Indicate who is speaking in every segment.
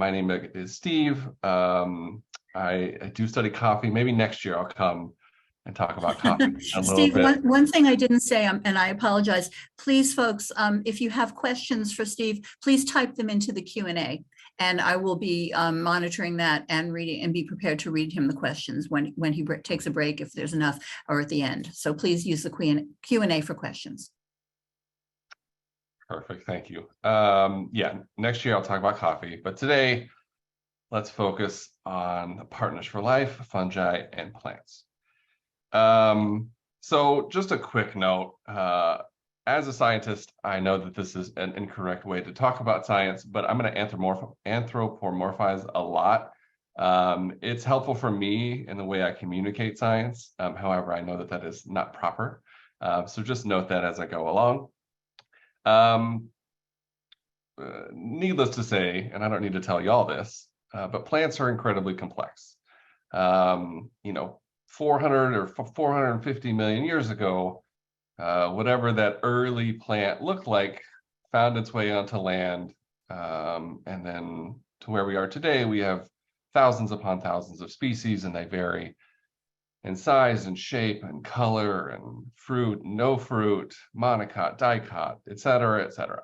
Speaker 1: My name is Steve. I do study coffee. Maybe next year I'll come and talk about coffee a little
Speaker 2: Steve,
Speaker 1: bit.
Speaker 2: one thing I didn't say, and I apologize, please, folks, if you have questions for Steve, please type them into the Q&A, and I will be monitoring that and reading and be prepared to read him the questions when he takes a break, if there's enough, or at the end. So please use the Q&A for questions.
Speaker 1: Perfect, thank you. Yeah, next year I'll talk about coffee, but today let's focus on partners for life, fungi, and plants. So just a quick note, as a scientist, I know that this is an incorrect way to talk about science, but I'm going to anthropomorphize a lot. It's helpful for me in the way I communicate science. However, I know that that is not proper. So just note that as I go along. Needless to say, and I don't need to tell you all this, but plants are incredibly complex. 400 or 450 million years ago, whatever that early plant looked like found its way onto land. And then to where we are today, we have thousands upon thousands of species, and they vary in size and shape and color and fruit, no fruit, monocot, dicot, et cetera, et cetera.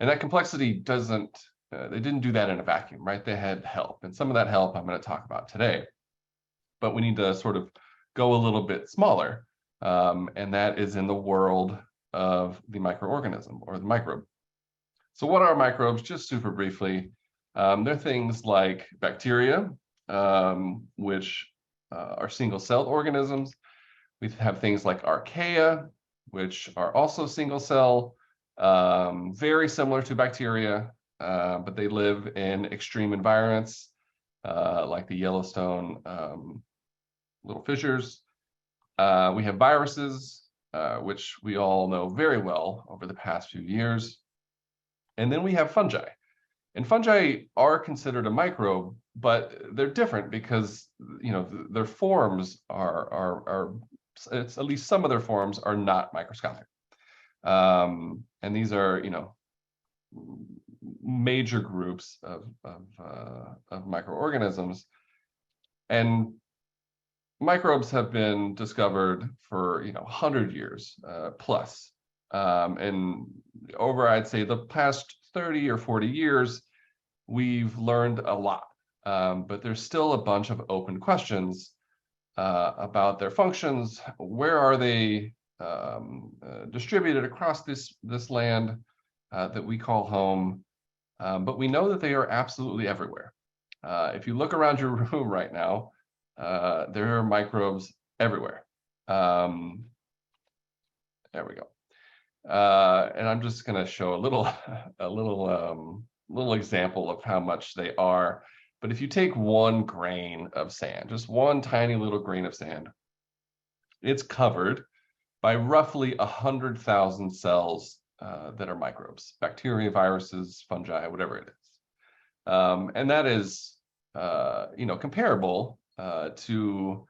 Speaker 1: And that complexity they didn't do that in a vacuum, right? They had help. And some of that help I'm going to talk about today. But we need to sort of go a little bit smaller. And that is in the world of the microorganism or the microbe. So what are microbes? Just super briefly, they're things like bacteria, which are single-celled organisms. We have things like archaea, which are also single-cell, very similar to bacteria, but they live in extreme environments, like the Yellowstone little fissures. We have viruses, which we all know very well over the past few years. And then we have fungi. And fungi are considered a microbe, but they're different because their forms at least some of their forms are not microscopic. And these are major groups of microorganisms. And microbes have been discovered for 100 years plus. And over, I'd say, the past 30 or 40 years, we've learned a lot. But there's still a bunch of open questions about their functions. Where are they distributed across this land that we call home? But we know that they are absolutely everywhere. If you look around your room right now, there are microbes everywhere. There we go. And I'm just going to show a little example of how much they are. But if you take one grain of sand, just one tiny little grain of sand, it's covered by roughly 100,000 cells that are microbes, bacteria, viruses, fungi, whatever it is. And that is, comparable to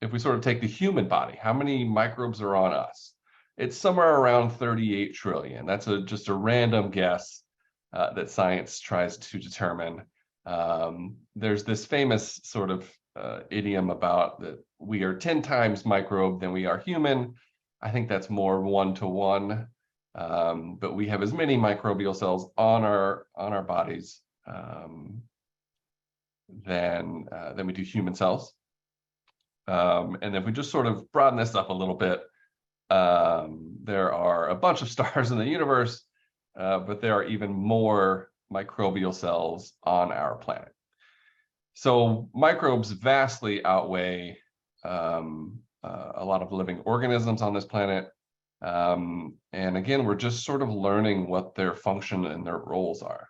Speaker 1: if we sort of take the human body, how many microbes are on us? It's somewhere around 38 trillion. That's just a random guess that science tries to determine. There's this famous sort of idiom about that we are 10 times microbe than we are human. I think that's more 1-to-1. But we have as many microbial cells on our bodies than we do human cells. And if we just sort of broaden this up a little bit, there are a bunch of stars in the universe, but there are even more microbial cells on our planet. So microbes vastly outweigh a lot of living organisms on this planet. And again, we're just sort of learning what their function and their roles are.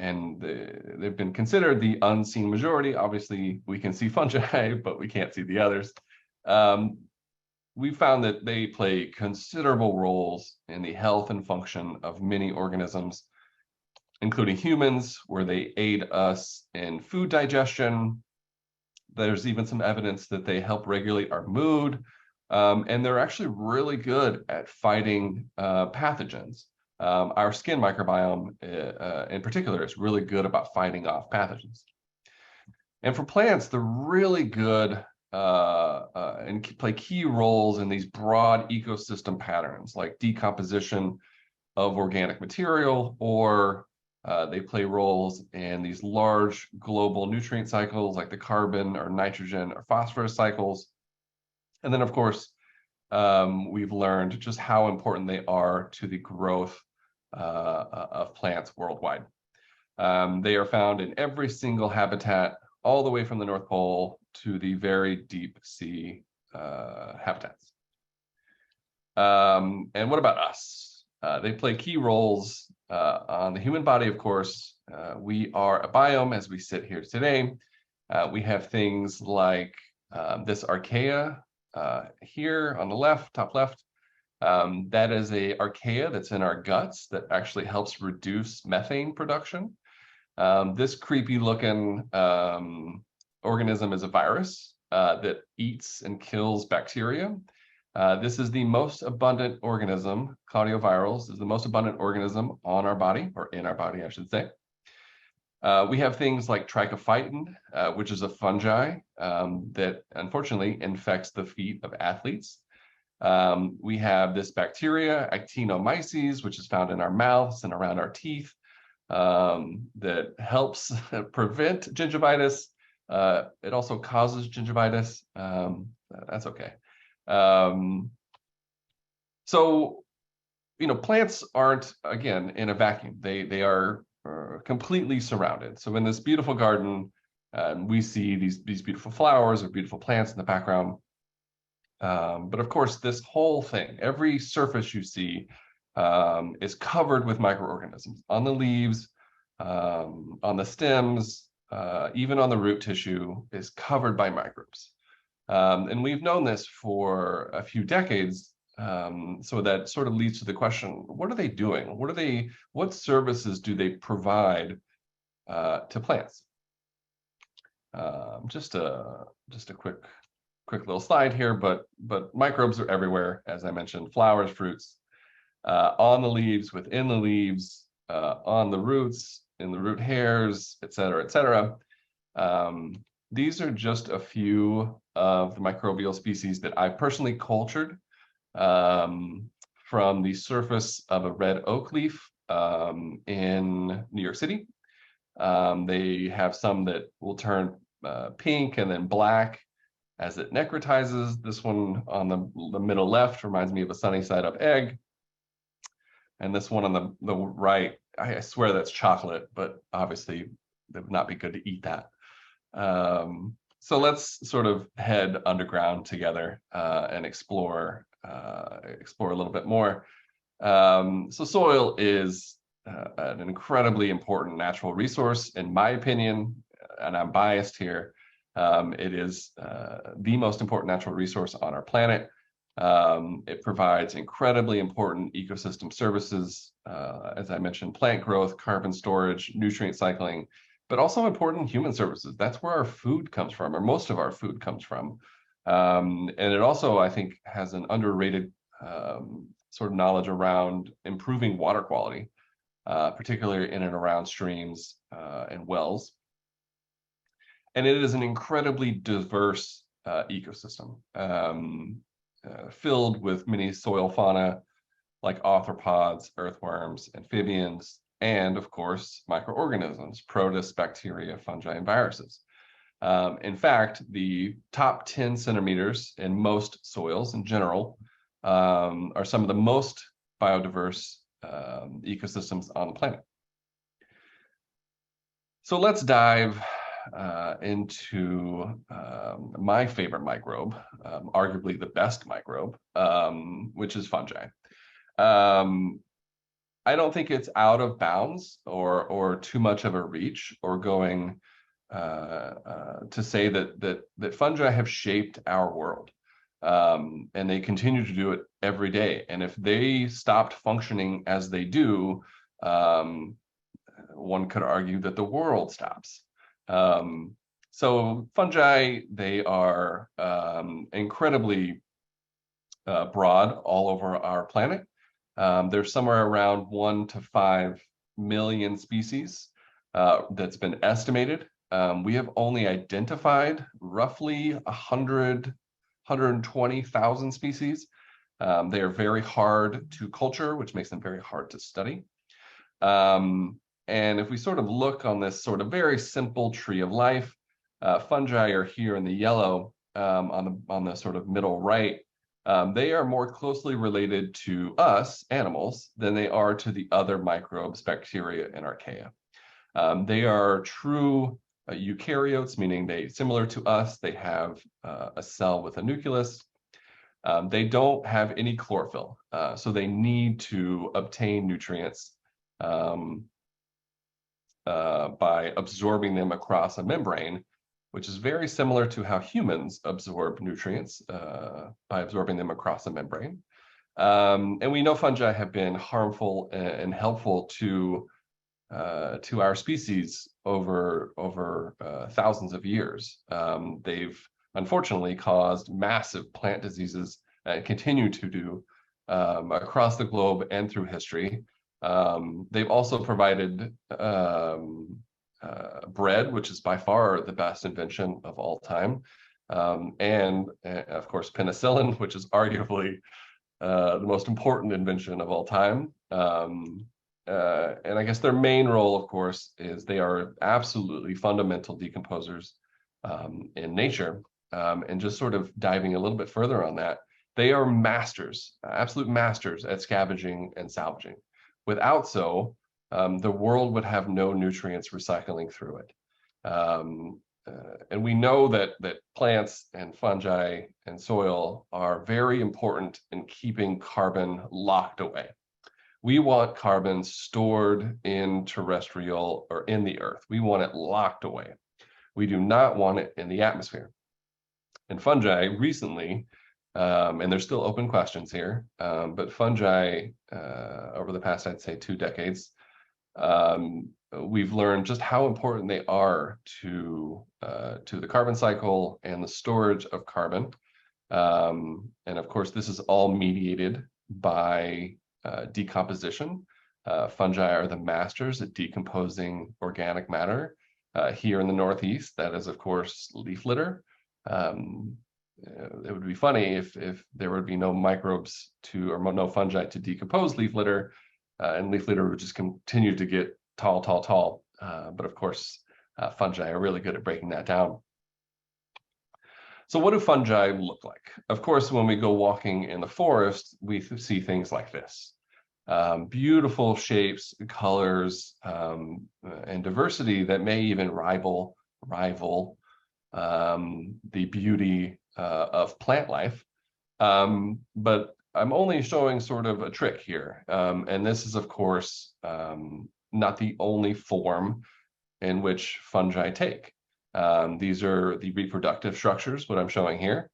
Speaker 1: And they've been considered the unseen majority. Obviously, we can see fungi, but we can't see the others. We found that they play considerable roles in the health and function of many organisms, including humans, where they aid us in food digestion. There's even some evidence that they help regulate our mood. And they're actually really good at fighting pathogens. Our skin microbiome, in particular, is really good about fighting off pathogens. And for plants, they're really good and play key roles in these broad ecosystem patterns, like decomposition of organic material, or they play roles in these large global nutrient cycles, like the carbon or nitrogen or phosphorus cycles. And then, of course, we've learned just how important they are to the growth of plants worldwide. They are found in every single habitat, all the way from the North Pole to the very deep sea habitats. And what about us? They play key roles on the human body, of course. We are a biome as we sit here today. We have things like this archaea here on the left, top left. That is a archaea that's in our guts that actually helps reduce methane production. This creepy looking organism is a virus that eats and kills bacteria. This is the most abundant organism. Claudiovirals is the most abundant organism on our body, or in our body, I should say. We have things like trichophyton, which is a fungi that unfortunately infects the feet of athletes. We have this bacteria, actinomyces, which is found in our mouths and around our teeth, that helps prevent gingivitis. It also causes gingivitis. That's okay. So, plants aren't, again, in a vacuum. They are completely surrounded. So in this beautiful garden, we see these beautiful flowers or beautiful plants in the background. But of course, this whole thing, every surface you see is covered with microorganisms on the leaves, on the stems, even on the root tissue is covered by microbes. And we've known this for a few decades. So that sort of leads to the question, what are they doing? What services do they provide to plants? Just a quick little slide here, but microbes are everywhere, as I mentioned, flowers, fruits, on the leaves, within the leaves, on the roots, in the root hairs, et cetera, et cetera. These are just a few of the microbial species that I've personally cultured from the surface of a red oak leaf in New York City. They have some that will turn pink and then black as it necrotizes. This one on the middle left reminds me of a sunny side up egg. And this one on the right, I swear that's chocolate, but obviously it would not be good to eat that. So let's sort of head underground together and explore a little bit more. So soil is an incredibly important natural resource, in my opinion, and I'm biased here. It is the most important natural resource on our planet. It provides incredibly important ecosystem services, as I mentioned, plant growth, carbon storage, nutrient cycling, but also important human services. That's where our food comes from, or most of our food comes from. And it also, I think, has an underrated sort of knowledge around improving water quality, particularly in and around streams and wells. And it is an incredibly diverse ecosystem, filled with many soil fauna like arthropods, earthworms, amphibians, and of course, microorganisms, protists, bacteria, fungi, and viruses. In fact, the top 10 centimeters in most soils in general are some of the most biodiverse ecosystems on the planet. So let's dive into my favorite microbe, arguably the best microbe, which is fungi. I don't think it's out of bounds or too much of a reach or going to say that fungi have shaped our world, and they continue to do it every day. And if they stopped functioning as they do, one could argue that the world stops. So fungi, they are incredibly broad all over our planet. There's somewhere around 1 to 5 million species that's been estimated. We have only identified roughly 120,000 species. They are very hard to culture, which makes them very hard to study. And if we sort of look on this sort of very simple tree of life, fungi are here in the yellow on the sort of middle right. They are more closely related to us, animals, than they are to the other microbes, bacteria, and archaea. They are true eukaryotes, meaning similar to us, they have a cell with a nucleus. They don't have any chlorophyll, so they need to obtain nutrients by absorbing them across a membrane, which is very similar to how humans absorb nutrients by absorbing them across a membrane. And we know fungi have been harmful and helpful to our species over thousands of years. They've unfortunately caused massive plant diseases and continue to do across the globe and through history. They've also provided bread, which is by far the best invention of all time. And of course, penicillin, which is arguably the most important invention of all time. And I guess their main role, of course, is they are absolutely fundamental decomposers in nature. And just sort of diving a little bit further on that, they are masters, absolute masters at scavenging and salvaging. Without so, the world would have no nutrients recycling through it. And we know that plants and fungi and soil are very important in keeping carbon locked away. We want carbon stored in terrestrial or in the earth. We want it locked away. We do not want it in the atmosphere. And fungi recently, and there's still open questions here, but fungi over the past, I'd say 2 decades, we've learned just how important they are to the carbon cycle and the storage of carbon. And of course, this is all mediated by decomposition. Fungi are the masters at decomposing organic matter. Here in the Northeast, that is, of course, leaf litter. It would be funny if there would be no microbes or no fungi to decompose leaf litter, and leaf litter would just continue to get tall. But of course, fungi are really good at breaking that down. So what do fungi look like? Of course, when we go walking in the forest, we see things like this. Beautiful shapes, colors, and diversity that may even rival the beauty of plant life. But I'm only showing sort of a trick here. And this is, of course, not the only form in which fungi take. These are the reproductive structures, what I'm showing here.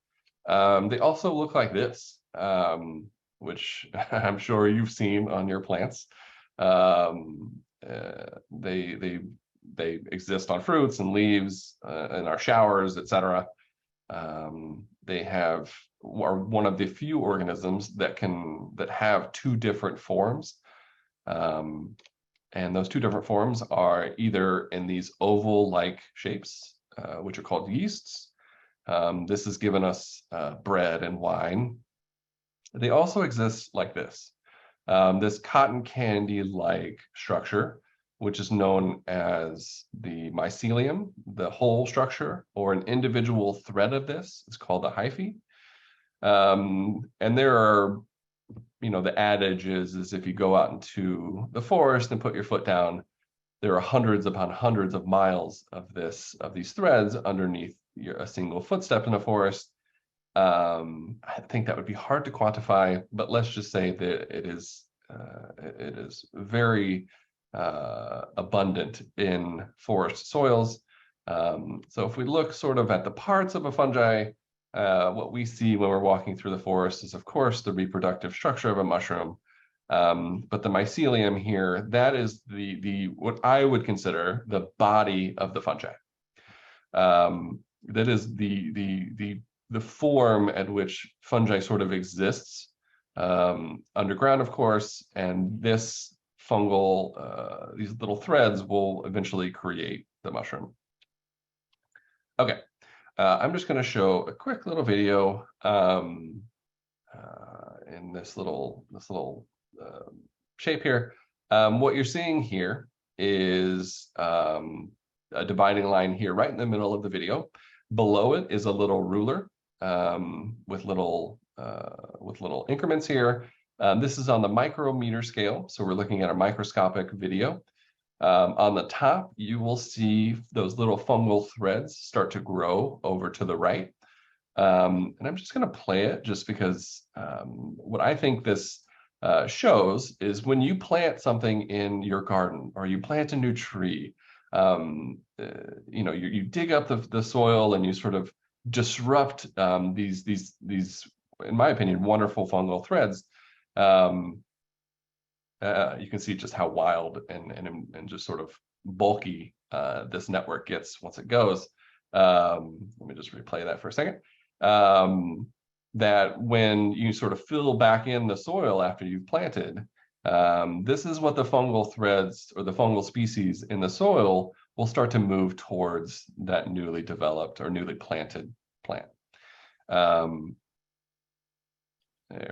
Speaker 1: They also look like this, which I'm sure you've seen on your plants. They exist on fruits and leaves, in our showers, etc. They are one of the few organisms that have 2 different forms. And those 2 different forms are either in these oval-like shapes, which are called yeasts. This has given us bread and wine. They also exist like this cotton candy-like structure, which is known as the mycelium, the whole structure, or an individual thread of this is called a hyphae. And there are, the adage is if you go out into the forest and put your foot down, there are hundreds upon hundreds of miles of these threads underneath a single footstep in the forest. I think that would be hard to quantify, but let's just say that it is very abundant in forest soils. So if we look sort of at the parts of a fungi, what we see when we're walking through the forest is, of course, the reproductive structure of a mushroom. But the mycelium here, that is what I would consider the body of the fungi. That is the form at which fungi sort of exists underground, of course, and this fungal, these little threads will eventually create the mushroom. Okay, I'm just going to show a quick little video in this little shape here. What you're seeing here is a dividing line here right in the middle of the video. Below it is a little ruler with little increments here. This is on the micrometer scale, so we're looking at a microscopic video. On the top, you will see those little fungal threads start to grow over to the right. And I'm just going to play it just because what I think this shows is when you plant something in your garden or you plant a new tree, you dig up the soil and you sort of disrupt these, in my opinion, wonderful fungal threads. You can see just how wild and just sort of bulky this network gets once it goes. Let me just replay that for a second. That when you sort of fill back in the soil after you've planted, this is what the fungal threads or the fungal species in the soil will start to move towards that newly developed or newly planted plant. There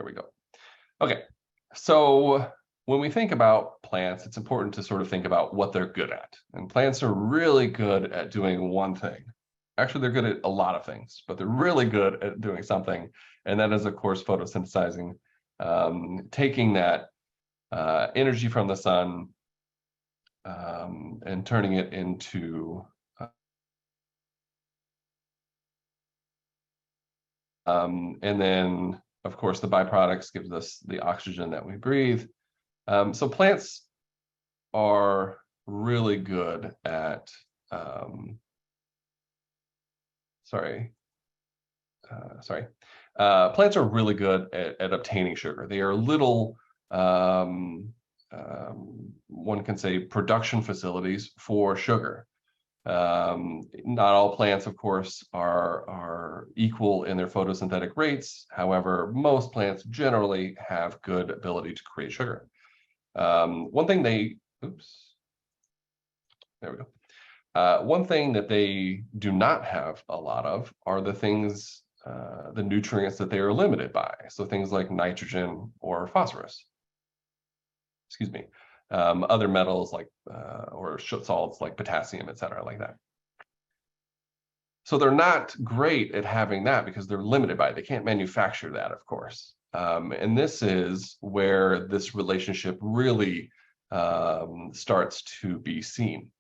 Speaker 1: we go. Okay, so when we think about plants, it's important to sort of think about what they're good at. And plants are really good at doing one thing. Actually, they're good at a lot of things, but they're really good at doing something. And that is, of course, photosynthesizing, taking that energy from the sun and turning it into and then, of course, the byproducts gives us the oxygen that we breathe. So plants are really good at plants are really good at obtaining sugar. They are little, one can say, production facilities for sugar. Not all plants, of course, are equal in their photosynthetic rates. However, most plants generally have good ability to create sugar. One thing that they do not have a lot of are the things, the nutrients that they are limited by. So things like nitrogen or phosphorus. Excuse me. Other metals like or salts like potassium, et cetera, like that. So they're not great at having that because they're limited by it. They can't manufacture that, of course. And this is where this relationship really starts to be seen.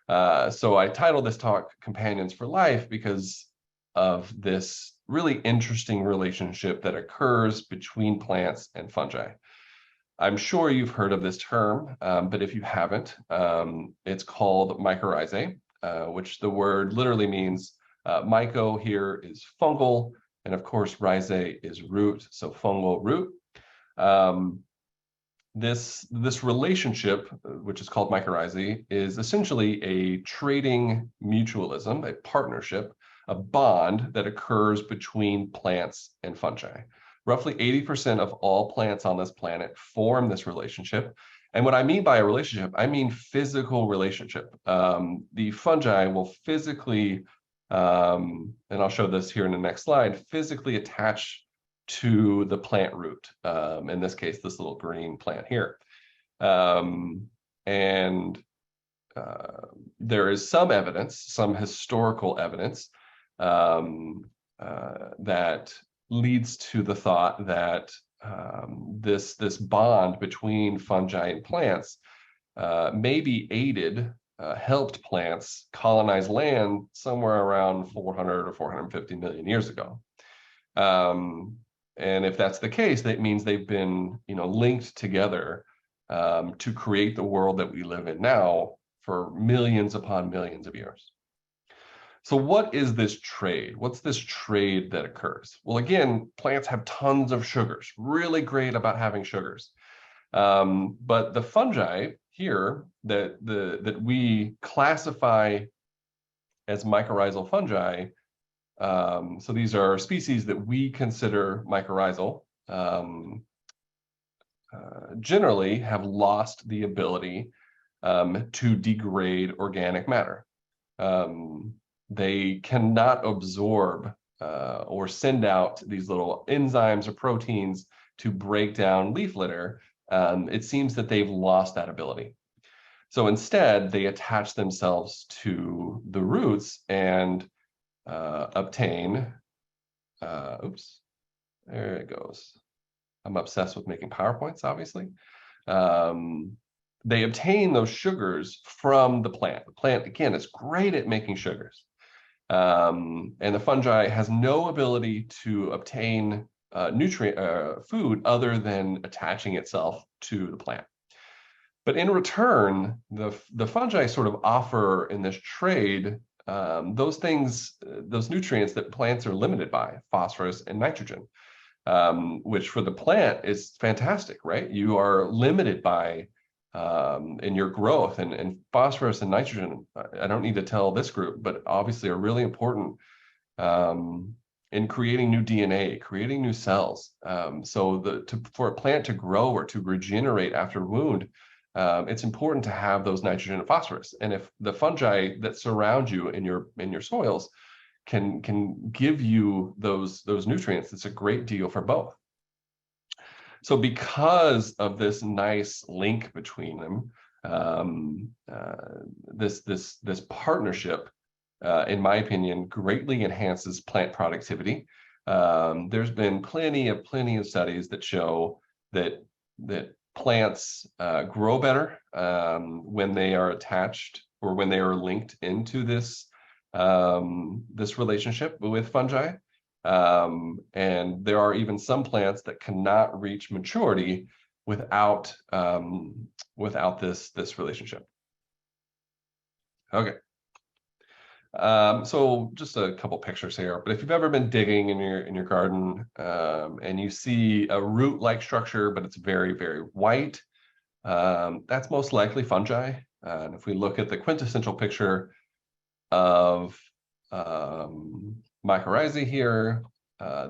Speaker 1: So I titled this talk Companions for Life because of this really interesting relationship that occurs between plants and fungi. I'm sure you've heard of this term, but if you haven't, it's called mycorrhizae, which the word literally means myco here is fungal, and of course rhizae is root, so fungal root. This relationship, which is called mycorrhizae, is essentially a trading mutualism, a partnership, a bond that occurs between plants and fungi. Roughly 80% of all plants on this planet form this relationship. And what I mean by a relationship, I mean physical relationship. The fungi will physically, and I'll show this here in the next slide, physically attach to the plant root. In this case, this little green plant here. There is some evidence, some historical evidence that leads to the thought that this bond between fungi and plants maybe helped plants colonize land somewhere around 400 or 450 million years ago. And if that's the case, that means they've been, linked together to create the world that we live in now for millions upon millions of years. So what is this trade? What's this trade that occurs? Well, again, plants have tons of sugars, really great about having sugars. But the fungi here that we classify as mycorrhizal fungi, so these are species that we consider mycorrhizal. generally have lost the ability to degrade organic matter. They cannot absorb or send out these little enzymes or proteins to break down leaf litter. It seems that they've lost that ability. So instead, they attach themselves to the roots and obtain, oops, there it goes. I'm obsessed with making PowerPoints, obviously. They obtain those sugars from the plant. The plant, again, is great at making sugars. And the fungi has no ability to obtain food other than attaching itself to the plant. But in return, the fungi sort of offer in this trade those things, those nutrients that plants are limited by, phosphorus and nitrogen, which for the plant is fantastic, right? You are limited by in your growth, and phosphorus and nitrogen, I don't need to tell this group, but obviously are really important in creating new DNA, creating new cells. So for a plant to grow or to regenerate after wound, it's important to have those nitrogen and phosphorus. And if the fungi that surround you in your soils can give you those nutrients, it's a great deal for both. So because of this nice link between them, this partnership, in my opinion, greatly enhances plant productivity. There's been plenty of studies that show that plants grow better when they are attached or when they are linked into this relationship with fungi. And there are even some plants that cannot reach maturity without this relationship. Okay. So just a couple pictures here, but if you've ever been digging in your garden and you see a root-like structure, but it's very, very white, that's most likely fungi. And if we look at the quintessential picture of mycorrhizae here,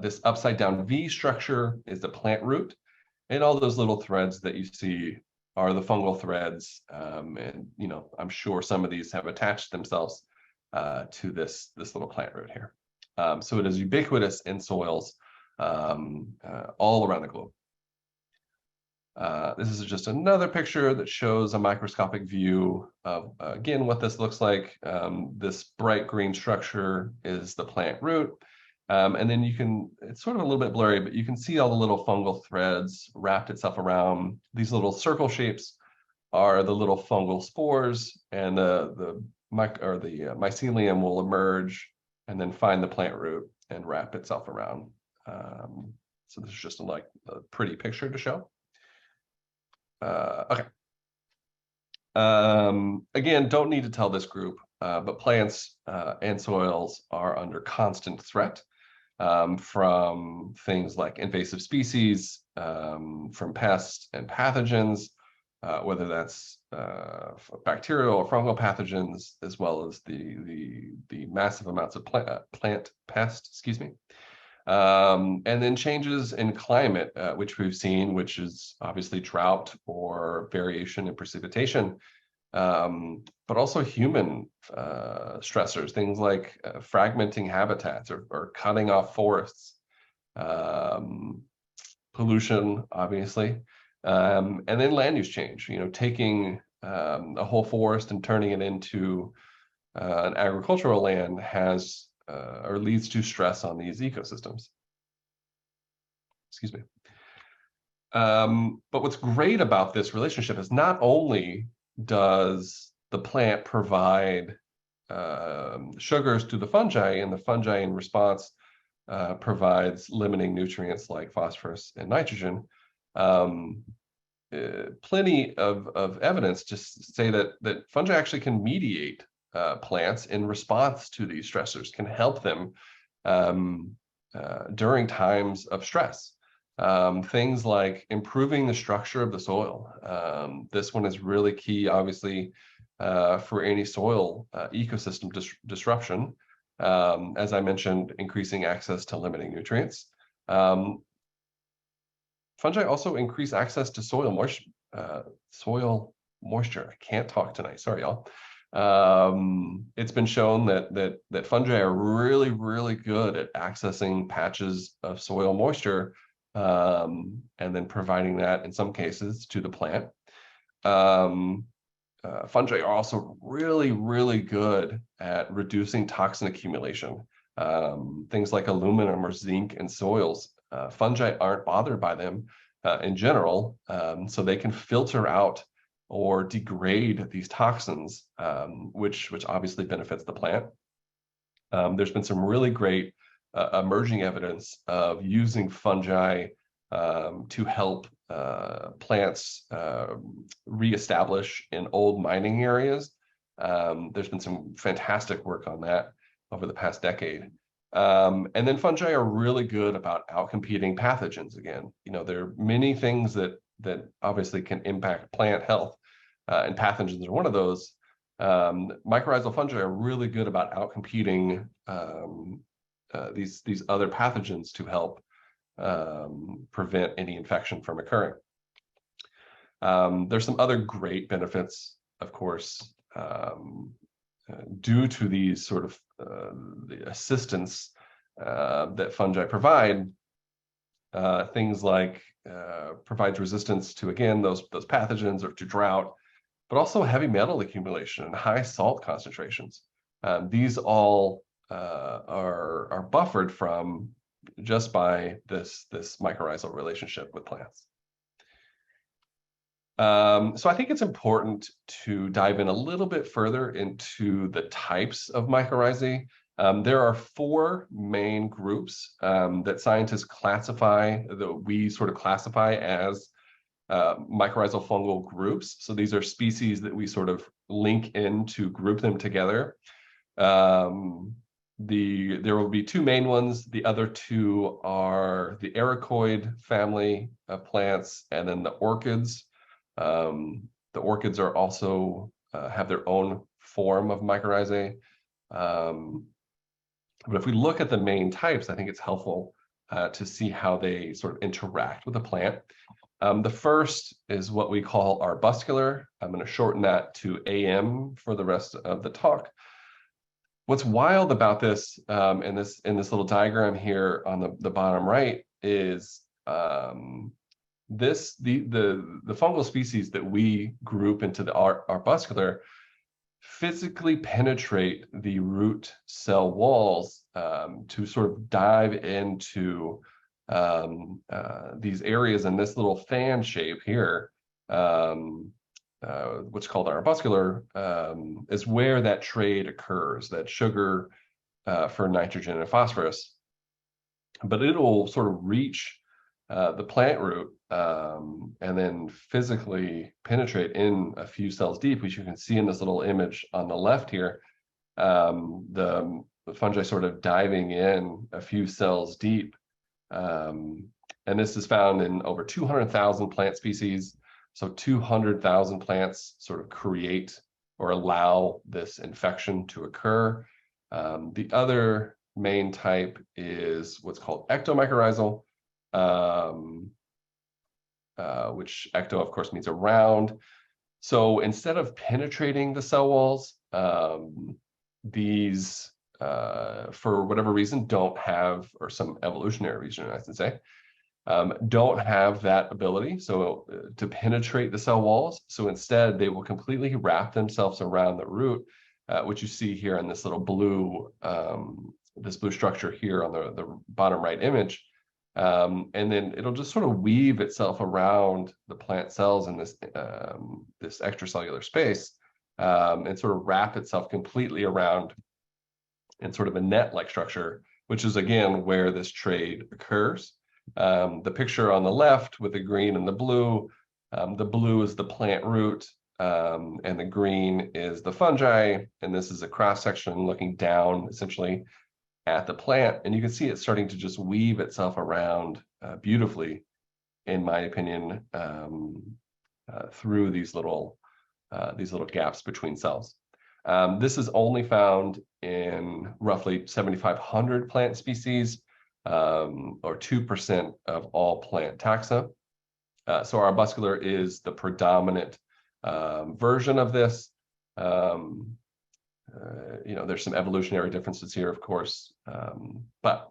Speaker 1: this upside down V structure is the plant root, and all those little threads that you see are the fungal threads. And I'm sure some of these have attached themselves to this little plant root here. So it is ubiquitous in soils all around the globe. This is just another picture that shows a microscopic view of, again, what this looks like. This bright green structure is the plant root. And then it's sort of a little bit blurry, but you can see all the little fungal threads wrapped itself around. These little circle shapes are the little fungal spores, and the mycelium will emerge and then find the plant root and wrap itself around. So this is just a pretty picture to show. Okay. Again, don't need to tell this group, but plants and soils are under constant threat from things like invasive species, from pests and pathogens, whether that's bacterial or fungal pathogens, as well as the massive amounts of plant pests, excuse me. And then changes in climate, which we've seen, which is obviously drought or variation in precipitation, but also human stressors, things like fragmenting habitats or cutting off forests, pollution, obviously, and then land use change, taking a whole forest and turning it into an agricultural land has or leads to stress on these ecosystems. Excuse me. But what's great about this relationship is not only does the plant provide sugars to the fungi, and the fungi in response provides limiting nutrients like phosphorus and nitrogen. Plenty of evidence just say that fungi actually can mediate plants in response to these stressors, can help them during times of stress. Things like improving the structure of the soil. This one is really key, obviously, for any soil ecosystem disruption. As I mentioned, increasing access to limiting nutrients. Fungi also increase access to soil moisture. I can't talk tonight. Sorry, y'all. It's been shown that fungi are really good at accessing patches of soil moisture, and then providing that in some cases to the plant. Fungi are also really good at reducing toxin accumulation. Things like aluminum or zinc in soils, fungi aren't bothered by them in general, so they can filter out or degrade these toxins, which obviously benefits the plant. There's been some really great emerging evidence of using fungi to help plants reestablish in old mining areas. There's been some fantastic work on that over the past decade. And then fungi are really good about outcompeting pathogens again. You know, there are many things that obviously can impact plant health, and pathogens are one of those. Mycorrhizal fungi are really good about outcompeting these other pathogens to help prevent any infection from occurring. There's some other great benefits, of course, due to these sort of the assistance that fungi provide. Things like provides resistance to, again, those pathogens or to drought, but also heavy metal accumulation and high salt concentrations. These all are buffered from just by this mycorrhizal relationship with plants. So I think it's important to dive in a little bit further into the types of mycorrhizae. There are 4 main groups that scientists classify, that we sort of classify as mycorrhizal fungal groups. So these are species that we sort of link in to group them together. There will be 2 main ones. The other 2 are the ericoid family of plants, and then the orchids. The orchids are also have their own form of mycorrhizae. But if we look at the main types, I think it's helpful to see how they sort of interact with the plant. The first is what we call arbuscular. I'm going to shorten that to AM for the rest of the talk. What's wild about this in this little diagram here on the bottom right is the fungal species that we group into the arbuscular physically penetrate the root cell walls to sort of dive into these areas in this little fan shape here, what's called arbuscular, is where that trade occurs, that sugar for nitrogen and phosphorus. But it'll sort of reach the plant root and then physically penetrate in a few cells deep, which you can see in this little image on the left here. The fungi sort of diving in a few cells deep. And this is found in over 200,000 plant species. So 200,000 plants sort of create or allow this infection to occur. The other main type is what's called ectomycorrhizal, which ecto, of course, means around. So instead of penetrating the cell walls, these, for whatever reason, don't have, or some evolutionary reason, I should say, don't have that ability to penetrate the cell walls. So instead, they will completely wrap themselves around the root, which you see here in this little blue, this blue structure here on the bottom right image. And then it'll just sort of weave itself around the plant cells in this extracellular space, and sort of wrap itself completely around in sort of a net-like structure, which is, again, where this trade occurs. The picture on the left with the green and the blue is the plant root, and the green is the fungi, and this is a cross-section looking down, essentially, at the plant, and you can see it starting to just weave itself around beautifully, in my opinion, through these little gaps between cells. This is only found in roughly 7,500 plant species, or 2% of all plant taxa. So arbuscular is the predominant version of this. There's some evolutionary differences here, of course, but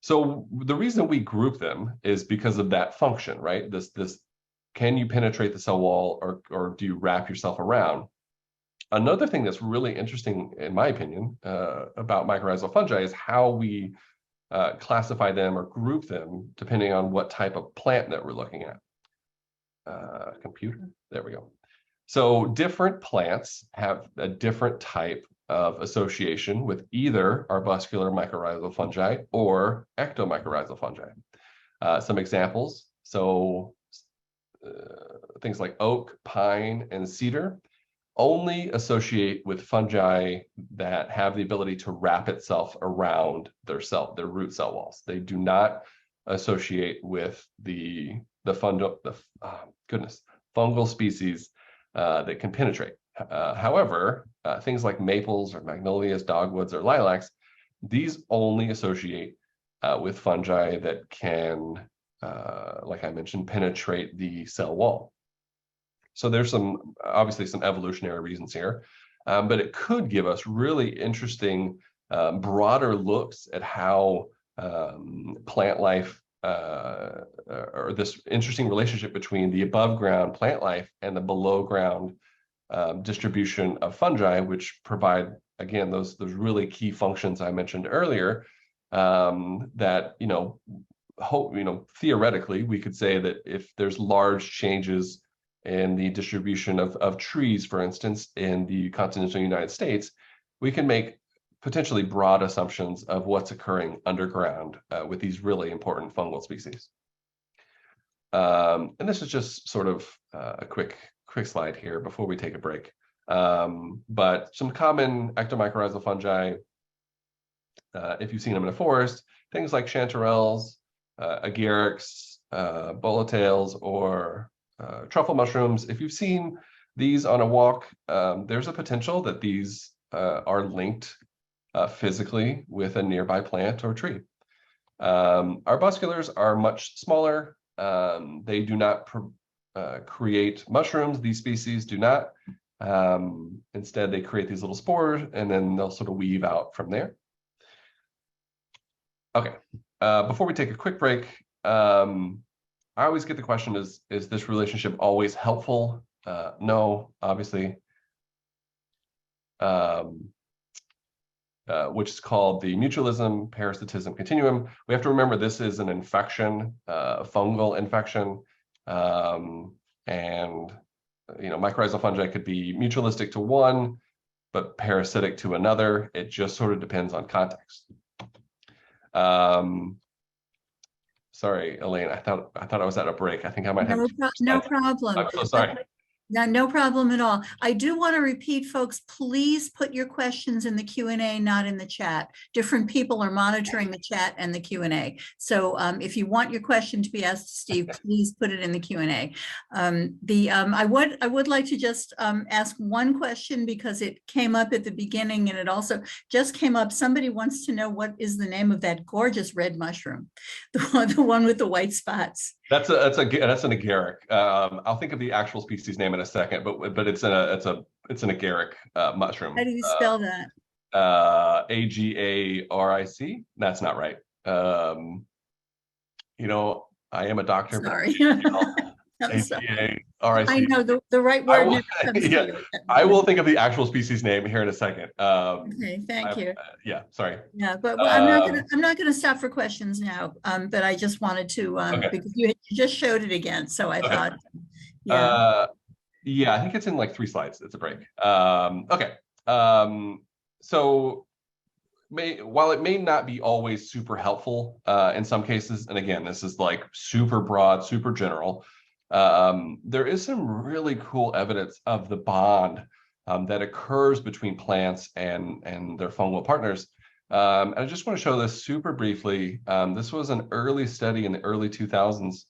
Speaker 1: so the reason we group them is because of that function, right? This can you penetrate the cell wall, or do you wrap yourself around? Another thing that's really interesting, in my opinion, about mycorrhizal fungi is how we classify them or group them depending on what type of plant that we're looking at. Computer, there we go. So different plants have a different type of association with either arbuscular mycorrhizal fungi or ectomycorrhizal fungi. Some examples, so things like oak, pine, and cedar only associate with fungi that have the ability to wrap itself around their root cell walls. They do not associate with the fungal species that can penetrate. However, things like maples or magnolias, dogwoods, or lilacs, these only associate with fungi that can, like I mentioned, penetrate the cell wall. So there's obviously some evolutionary reasons here, but it could give us really interesting, broader looks at how plant life, or this interesting relationship between the above ground plant life and the below ground distribution of fungi, which provide, again, those really key functions I mentioned earlier, that, theoretically, we could say that if there's large changes in the distribution of trees, for instance, in the continental United States, we can make potentially broad assumptions of what's occurring underground with these really important fungal species. And this is just sort of a quick slide here before we take a break. But some common ectomycorrhizal fungi, if you've seen them in a forest, things like chanterelles, agarics, boletails, or truffle mushrooms. If you've seen these on a walk, there's a potential that these are linked physically with a nearby plant or tree. Arbusculars are much smaller. They do not create mushrooms. These species do not. Instead, they create these little spores, and then they'll sort of weave out from there. Okay, before we take a quick break, I always get the question, is this relationship always helpful? No, obviously. Which is called the mutualism parasitism continuum. We have to remember this is an infection, a fungal infection, and mycorrhizal fungi could be mutualistic to one, but parasitic to another. It just sort of depends on context. Sorry, Elaine, I thought I was at a break. I think I might have
Speaker 2: no problem.
Speaker 1: I'm so sorry.
Speaker 2: No problem at all. I do want to repeat, folks, please put your questions in the Q&A, not in the chat. Different people are monitoring the chat and the Q&A. So if you want your question to be asked to Steve, please put it in the Q&A. I would like to just ask one question, because it came up at the beginning and it also just came up. Somebody wants to know what is the name of that gorgeous red mushroom, the one with the white spots.
Speaker 1: That's an agaric. I'll think of the actual species name in a second, but it's an agaric mushroom.
Speaker 2: How do you spell that?
Speaker 1: Agaric. That's not right. I am a doctor.
Speaker 2: Sorry.
Speaker 1: Agaric.
Speaker 2: I know the right word never comes to you.
Speaker 1: I will think of the actual species name here in a second.
Speaker 2: Okay, thank you.
Speaker 1: Yeah, sorry.
Speaker 2: Yeah, but I'm not gonna stop for questions now. But I just wanted to
Speaker 1: Okay.
Speaker 2: because you just showed it again, so I thought.
Speaker 1: Yeah, I think it's in like 3 slides. It's a break. Okay. So while it may not be always super helpful in some cases, and again, this is like super broad, super general, there is some really cool evidence of the bond that occurs between plants and their fungal partners. And I just want to show this super briefly. This was an early study in the early 2000s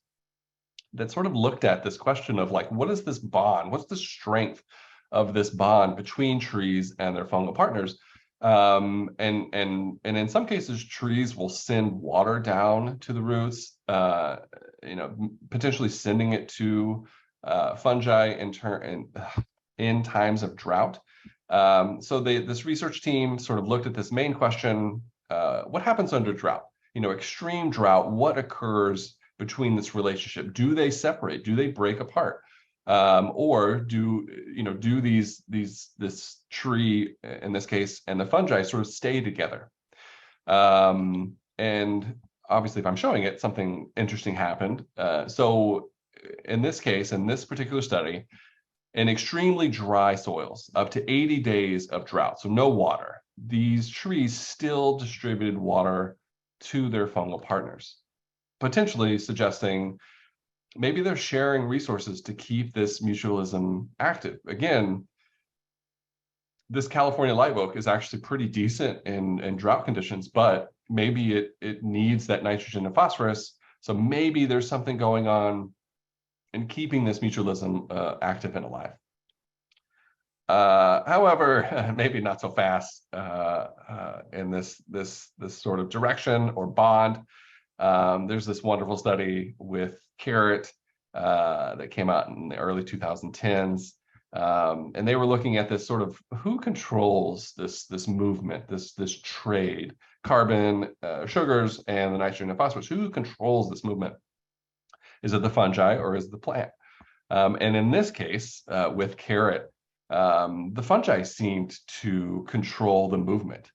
Speaker 1: that sort of looked at this question of like, what is this bond? What's the strength of this bond between trees and their fungal partners? And in some cases, trees will send water down to the roots. potentially sending it to fungi in times of drought. So this research team sort of looked at this main question: what happens under drought? Extreme drought. What occurs between this relationship? Do they separate? Do they break apart? Or do this tree in this case and the fungi sort of stay together? And obviously, if I'm showing it, something interesting happened. So in this case, in this particular study, in extremely dry soils, up to 80 days of drought, so no water, these trees still distributed water to their fungal partners, potentially suggesting maybe they're sharing resources to keep this mutualism active. Again, this California live oak is actually pretty decent in drought conditions, but maybe it needs that nitrogen and phosphorus. So maybe there's something going on in keeping this mutualism active and alive. However, maybe not so fast in this sort of direction or bond. There's this wonderful study with carrot that came out in the early 2010s. And they were looking at this sort of who controls this movement, this trade, carbon, sugars, and the nitrogen and phosphorus. Who controls this movement? Is it the fungi or is it the plant? And in this case, with carrot, the fungi seemed to control the movement.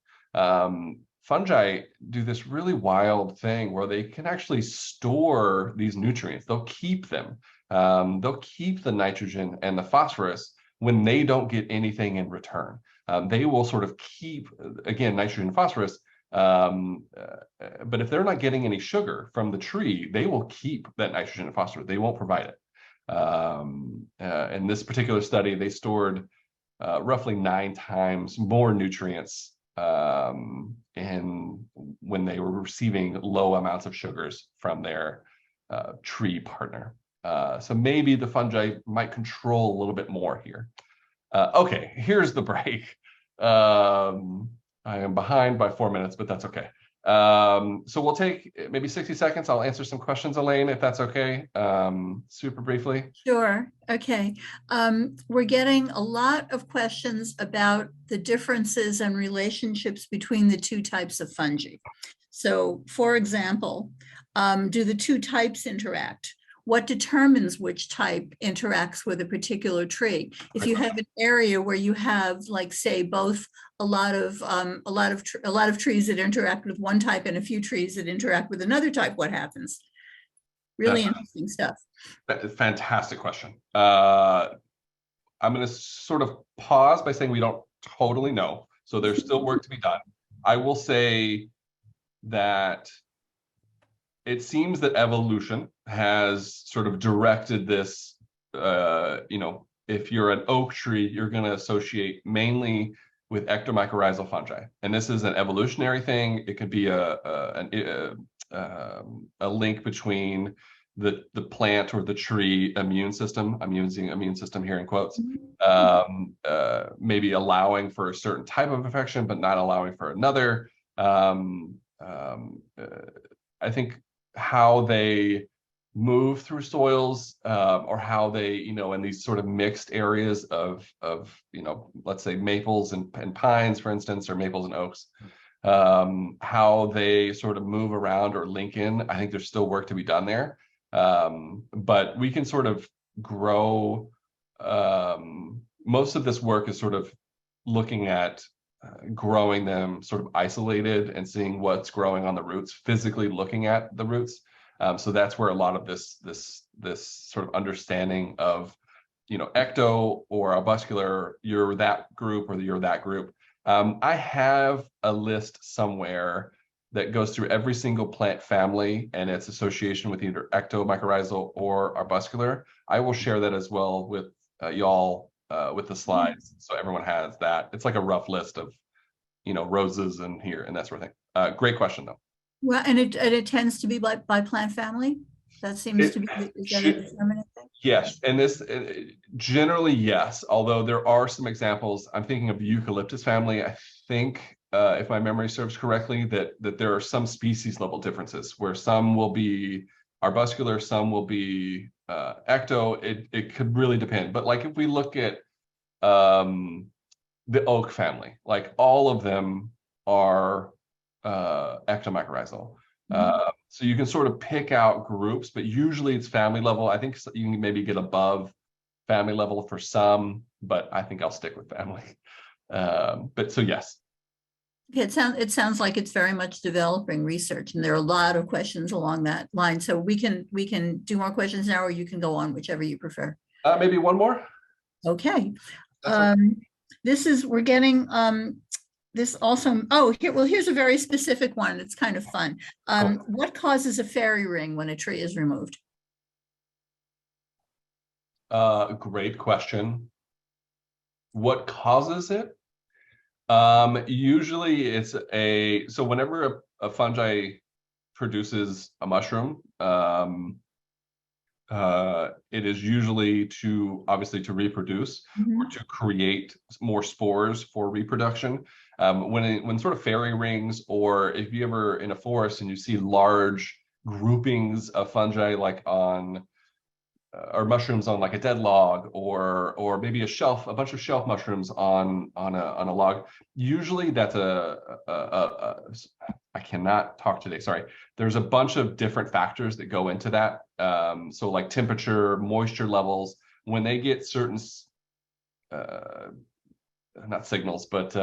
Speaker 1: Fungi do this really wild thing where they can actually store these nutrients. They'll keep them. They'll keep the nitrogen and the phosphorus when they don't get anything in return. They will sort of keep, again, nitrogen and phosphorus. But if they're not getting any sugar from the tree, they will keep that nitrogen and phosphorus. They won't provide it. In this particular study, they stored roughly 9 times more nutrients when they were receiving low amounts of sugars from their tree partner. So maybe the fungi might control a little bit more here. Okay, here's the break. I am behind by 4 minutes, but that's okay. So we'll take maybe 60 seconds. I'll answer some questions, Elaine, if that's okay, super briefly.
Speaker 2: Sure. Okay. We're getting a lot of questions about the differences and relationships between the two types of fungi. So, for example, do the two types interact? What determines which type interacts with a particular tree? If you have an area where you have, like, say, both a lot of trees that interact with one type and a few trees that interact with another type, what happens? Really interesting stuff.
Speaker 1: Fantastic question. I'm going to sort of pause by saying we don't totally know. So there's still work to be done. I will say that it seems that evolution has sort of directed this, if you're an oak tree, you're going to associate mainly with ectomycorrhizal fungi. And this is an evolutionary thing. It could be a link between the plant or the tree immune system. I'm using immune system here in quotes. Maybe allowing for a certain type of infection, but not allowing for another. I think how they move through soils, or how they, in these sort of mixed areas of let's say maples and pines, for instance, or maples and oaks, how they sort of move around or link in. I think there's still work to be done there. But we can sort of grow. Most of this work is sort of looking at growing them sort of isolated and seeing what's growing on the roots, physically looking at the roots. So that's where a lot of this sort of understanding of, ecto or arbuscular, you're that group or you're that group. I have a list somewhere that goes through every single plant family and its association with either ectomycorrhizal or arbuscular. I will share that as well with y'all with the slides, so everyone has that. It's like a rough list of, roses and here and that sort of thing. Great question, though.
Speaker 2: Well, and it tends to be by plant family. That seems to be a determinant thing.
Speaker 1: Yes, and this generally yes. Although there are some examples. I'm thinking of the eucalyptus family. I think, if my memory serves correctly, that there are some species level differences where some will be arbuscular, some will be ecto. It could really depend. But like if we look at the oak family, like all of them are ectomycorrhizal. So you can sort of pick out groups, but usually it's family level. I think you can maybe get above family level for some, but I think I'll stick with family. But so yes.
Speaker 2: Okay, it sounds like it's very much developing research, and there are a lot of questions along that line. So we can do more questions now, or you can go on, whichever you prefer.
Speaker 1: Maybe one more.
Speaker 2: Okay.
Speaker 1: That's okay.
Speaker 2: We're getting this also. Oh, here's a very specific one. It's kind of fun.
Speaker 1: Cool.
Speaker 2: What causes a fairy ring when a tree is removed?
Speaker 1: Great question. What causes it? Usually it's so whenever a fungi produces a mushroom, it is usually obviously to reproduce or to create more spores for reproduction. When sort of fairy rings, or if you ever in a forest and you see large groupings of fungi like on or mushrooms on like a dead log, or maybe a bunch of shelf mushrooms on a log. Usually that's I cannot talk today. Sorry. There's a bunch of different factors that go into that. So like temperature, moisture levels, when they get certain not signals, but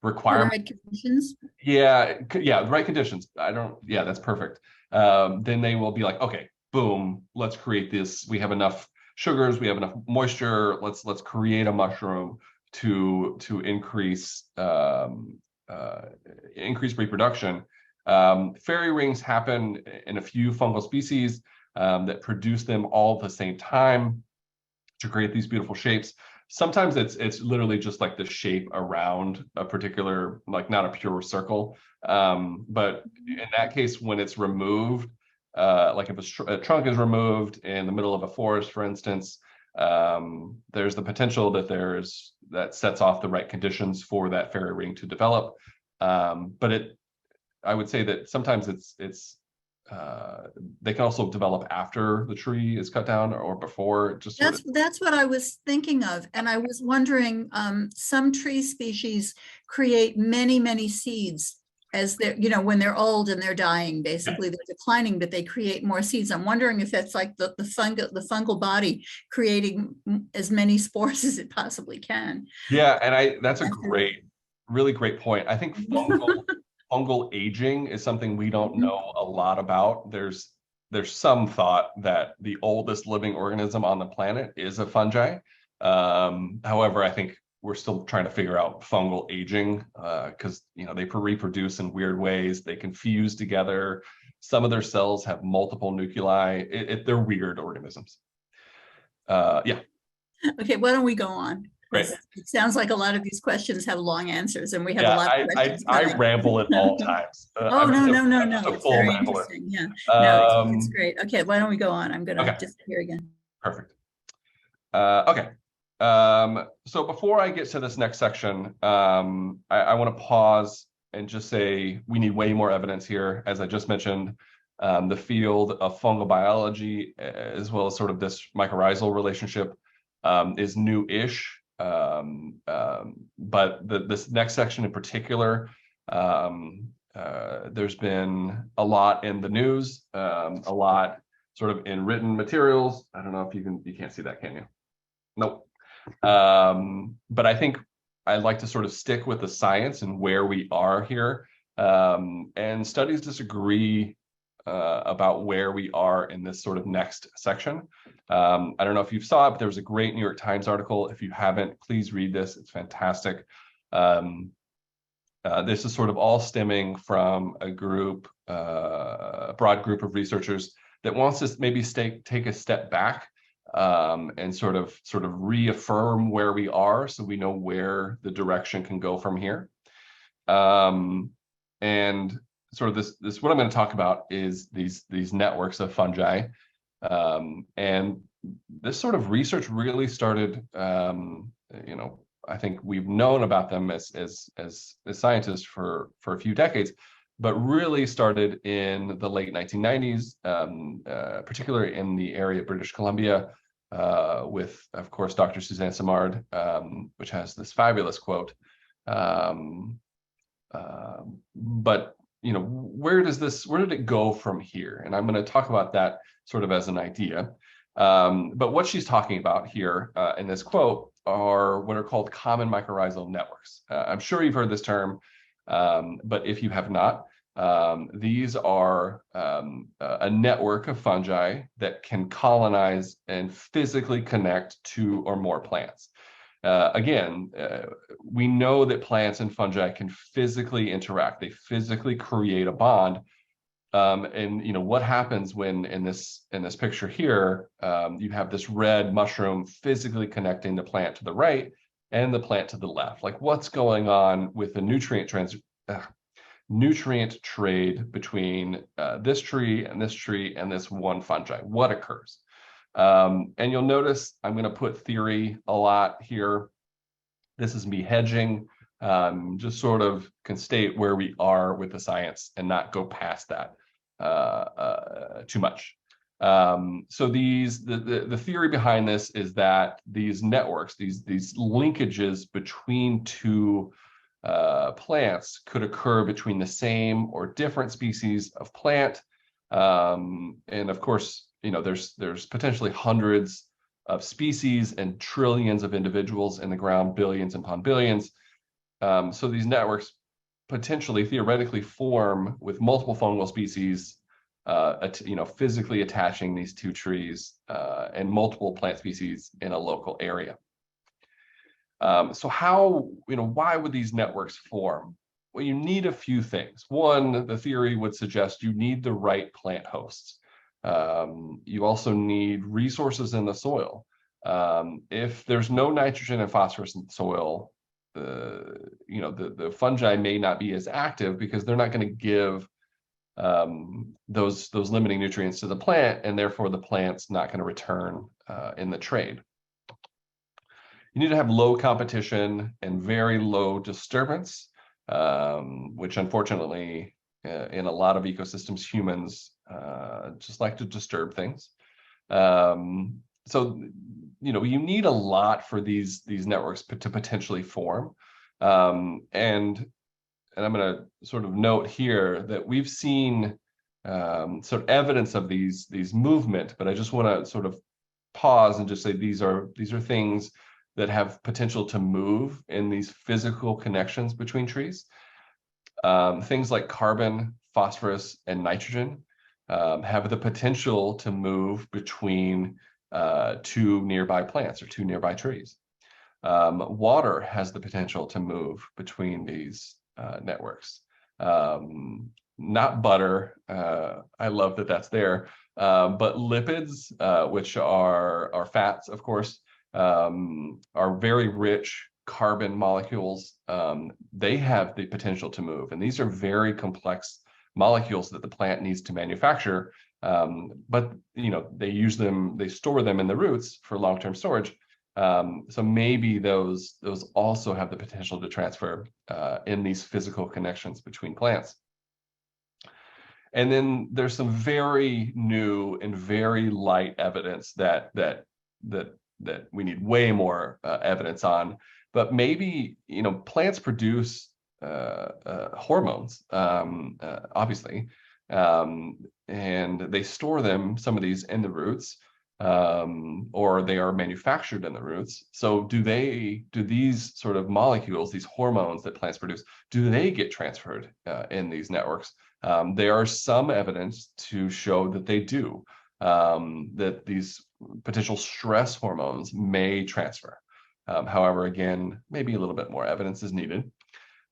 Speaker 1: requirements.
Speaker 2: Right conditions.
Speaker 1: Yeah, the right conditions. Yeah, that's perfect. Then they will be like, okay, boom, let's create this. We have enough sugars, we have enough moisture. Let's create a mushroom to increase reproduction. Fairy rings happen in a few fungal species that produce them all at the same time to create these beautiful shapes. Sometimes it's literally just like the shape around a particular, like not a pure circle. But in that case, when it's removed, like if a trunk is removed in the middle of a forest, for instance, there's the potential that sets off the right conditions for that fairy ring to develop. But I would say that sometimes they can also develop after the tree is cut down or before.
Speaker 2: That's what I was thinking of, and I was wondering. Some tree species create many seeds as they're, when they're old and they're dying. Basically, they're declining, but they create more seeds. I'm wondering if that's like the fungal body creating as many spores as it possibly can.
Speaker 1: Yeah, and that's a really great point. I think fungal aging is something we don't know a lot about. There's some thought that the oldest living organism on the planet is a fungi. However, I think we're still trying to figure out fungal aging because they reproduce in weird ways. They can fuse together. Some of their cells have multiple nuclei. They're weird organisms. Yeah.
Speaker 2: Okay, why don't we go on?
Speaker 1: Great.
Speaker 2: It sounds like a lot of these questions have long answers, and we have a lot of questions.
Speaker 1: I ramble at all times.
Speaker 2: No. It's very interesting. Yeah, no, it's great. Okay, why don't we go on? I'm going to disappear again.
Speaker 1: Perfect. Okay. So before I get to this next section, I want to pause and just say we need way more evidence here. As I just mentioned, the field of fungal biology, as well as sort of this mycorrhizal relationship, is new-ish. But this next section in particular, there's been a lot in the news, a lot sort of in written materials. I don't know if you can't see that, can you? Nope. But I think I'd like to sort of stick with the science and where we are here. And studies disagree about where we are in this sort of next section. I don't know if you saw it, but there was a great New York Times article. If you haven't, please read this. It's fantastic. This is sort of all stemming from a broad group of researchers that wants to maybe take a step back and sort of reaffirm where we are, so we know where the direction can go from here. And sort of this what I'm going to talk about is these networks of fungi, and this sort of research really started. I think we've known about them as scientists for a few decades, but really started in the late 1990s, particularly in the area of British Columbia, with, of course, Dr. Suzanne Simard, which has this fabulous quote. But where did it go from here? And I'm going to talk about that sort of as an idea. But what she's talking about here in this quote are what are called common mycorrhizal networks. I'm sure you've heard this term, but if you have not, these are a network of fungi that can colonize and physically connect two or more plants. Again, we know that plants and fungi can physically interact. They physically create a bond. And what happens when in this picture here, you have this red mushroom physically connecting the plant to the right and the plant to the left? Like, what's going on with the nutrient trade between this tree and this one fungi? What occurs? And you'll notice I'm going to put theory a lot here. This is me hedging, just sort of can state where we are with the science and not go past that too much. So the theory behind this is that these networks, these linkages between two plants could occur between the same or different species of plant. And of course, there's potentially hundreds of species and trillions of individuals in the ground, billions upon billions. So these networks potentially theoretically form with multiple fungal species, physically attaching these two trees and multiple plant species in a local area. So why would these networks form? Well, you need a few things. One, the theory would suggest you need the right plant hosts. You also need resources in the soil. If there's no nitrogen and phosphorus in the soil, the fungi may not be as active because they're not going to give those limiting nutrients to the plant, and therefore the plant's not going to return in the trade. You need to have low competition and very low disturbance, which unfortunately in a lot of ecosystems, humans just like to disturb things. So you need a lot for these networks to potentially form. And I'm going to sort of note here that we've seen sort of evidence of these movement, but I just want to sort of pause and just say these are things that have potential to move in these physical connections between trees. Things like carbon, phosphorus, and nitrogen have the potential to move between two nearby plants or two nearby trees. Water has the potential to move between these networks. Not butter, I love that that's there, but lipids, which are fats, of course, are very rich carbon molecules. They have the potential to move, and these are very complex molecules that the plant needs to manufacture. But they store them in the roots for long-term storage. So maybe those also have the potential to transfer in these physical connections between plants. And then there's some very new and very light evidence that we need way more evidence on. But maybe plants produce hormones, obviously, and they store them, some of these, in the roots, or they are manufactured in the roots. So do these sort of molecules, these hormones that plants produce, do they get transferred in these networks? There are some evidence to show that they do, that these potential stress hormones may transfer. However, again, maybe a little bit more evidence is needed.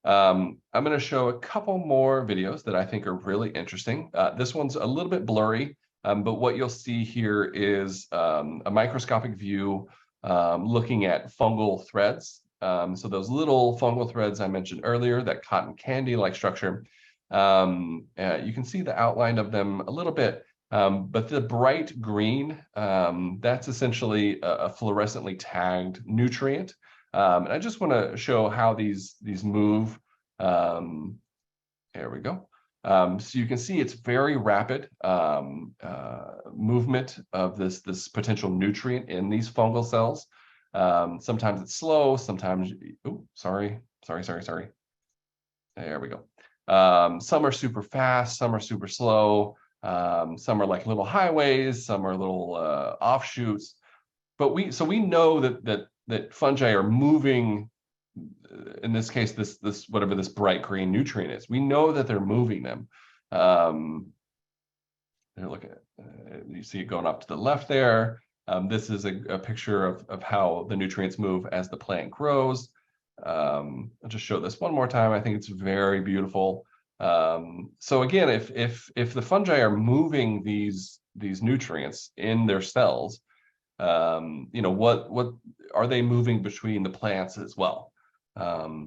Speaker 1: I'm going to show a couple more videos that I think are really interesting. This one's a little bit blurry, but what you'll see here is a microscopic view looking at fungal threads. So those little fungal threads I mentioned earlier, that cotton candy-like structure, you can see the outline of them a little bit, but the bright green, that's essentially a fluorescently tagged nutrient. And I just want to show how these move. There we go. So you can see it's very rapid movement of this potential nutrient in these fungal cells. Sometimes it's slow, sometimes, oh, sorry. There we go. Some are super fast, some are super slow, some are like little highways, some are little offshoots. But we know that fungi are moving. In this case, this whatever this bright green nutrient is, we know that they're moving them. Look at you see it going up to the left there. This is a picture of how the nutrients move as the plant grows. I'll just show this one more time. I think it's very beautiful. So again, if the fungi are moving these nutrients in their cells, what are they moving between the plants as well? There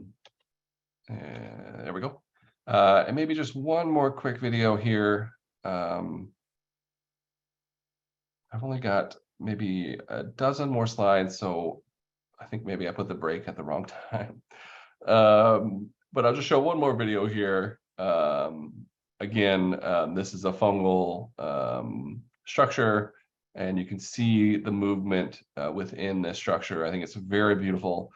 Speaker 1: we go. And maybe just one more quick video here. I've only got maybe a dozen more slides, so I think maybe I put the break at the wrong time. But I'll just show one more video here. Again, this is a fungal structure, and you can see the movement within this structure. I think it's very beautiful.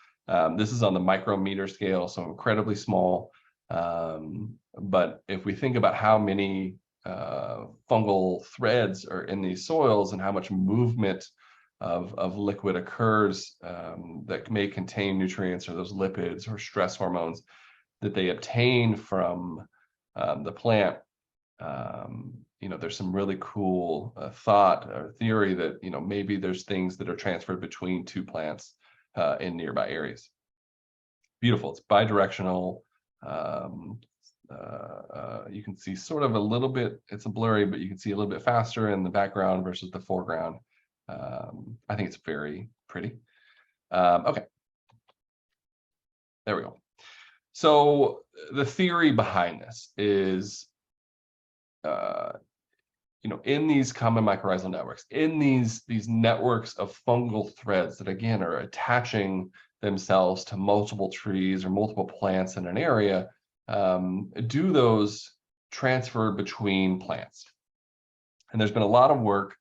Speaker 1: This is on the micrometer scale, so incredibly small. But if we think about how many fungal threads are in these soils and how much movement of liquid occurs that may contain nutrients or those lipids or stress hormones that they obtain from the plant, there's some really cool thought or theory that maybe there's things that are transferred between two plants in nearby areas. Beautiful. It's bidirectional. You can see sort of a little bit, it's a blurry, but you can see a little bit faster in the background versus the foreground. I think it's very pretty. Okay. There we go. So the theory behind this is, in these common mycorrhizal networks, in these networks of fungal threads that again are attaching themselves to multiple trees or multiple plants in an area, do those transfer between plants? And there's been a lot of work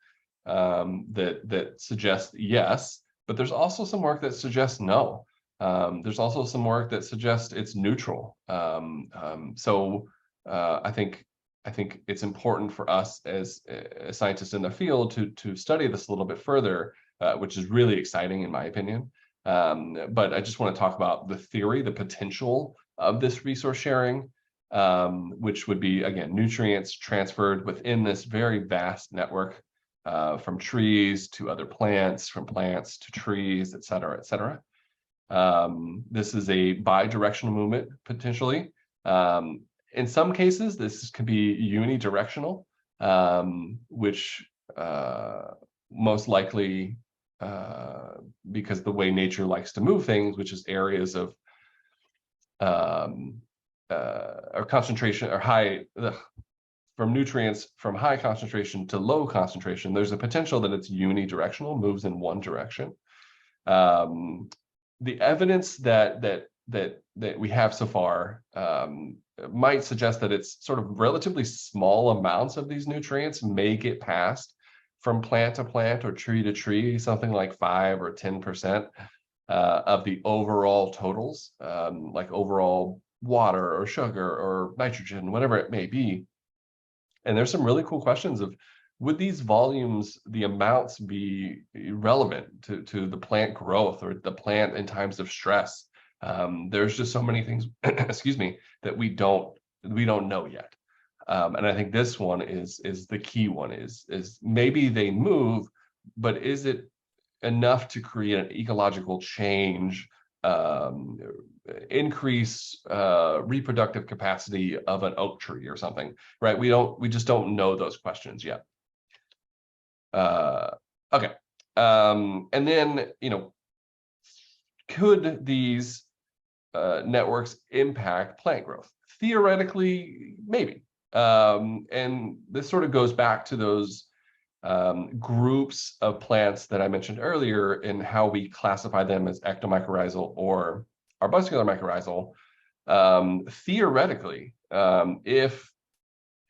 Speaker 1: that suggests yes, but there's also some work that suggests no. There's also some work that suggests it's neutral. So I think it's important for us as scientists in the field to study this a little bit further, which is really exciting in my opinion. But I just want to talk about the theory, the potential of this resource sharing, which would be, again, nutrients transferred within this very vast network from trees to other plants, from plants to trees, et cetera, et cetera. This is a bidirectional movement, potentially. In some cases, this can be unidirectional, which most likely because the way nature likes to move things, which is areas of or concentration or high from nutrients from high concentration to low concentration, there's a potential that it's unidirectional, moves in one direction. The evidence that we have so far might suggest that it's sort of relatively small amounts of these nutrients may get passed from plant to plant or tree to tree, something like 5 or 10% of the overall totals, like overall water or sugar or nitrogen, whatever it may be. And there's some really cool questions of, would these volumes, the amounts, be relevant to the plant growth or the plant in times of stress? There's just so many things, excuse me, that we don't know yet. And I think this one is the key one, is maybe they move, but is it enough to create an ecological change, increase reproductive capacity of an oak tree or something, right? We just don't know those questions yet. Okay. And then, could these networks impact plant growth? Theoretically, maybe. And this sort of goes back to those groups of plants that I mentioned earlier and how we classify them as ectomycorrhizal or arbuscular mycorrhizal. Theoretically, if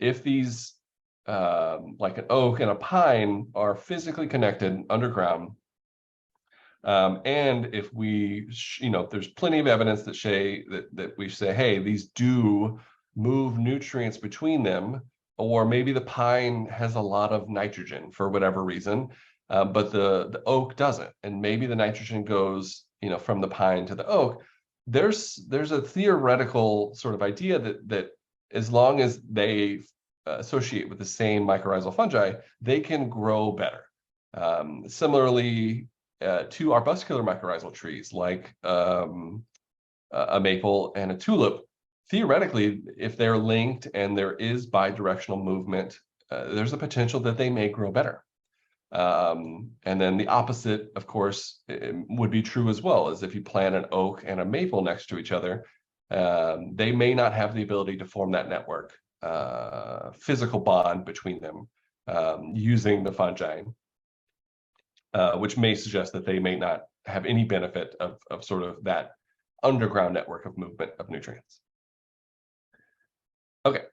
Speaker 1: if these like an oak and a pine are physically connected underground, and if we, there's plenty of evidence that we say, hey, these do move nutrients between them, or maybe the pine has a lot of nitrogen for whatever reason, but the oak doesn't, and maybe the nitrogen goes, from the pine to the oak. There's a theoretical sort of idea that as long as they associate with the same mycorrhizal fungi, they can grow better. Similarly, two arbuscular mycorrhizal trees like a maple and a tulip, theoretically, if they're linked and there is bidirectional movement, there's a potential that they may grow better. And then the opposite, of course, would be true as well, as if you plant an oak and a maple next to each other, they may not have the ability to form that network, physical bond between them using the fungi, which may suggest that they may not have any benefit of sort of that underground network of movement of nutrients. Okay.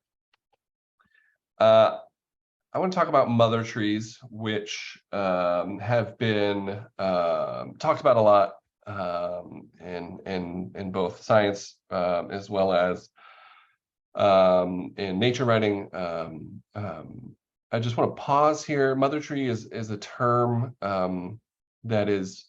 Speaker 1: I want to talk about mother trees, which have been talked about a lot in both science as well as in nature writing. I just want to pause here. Mother tree is a term that is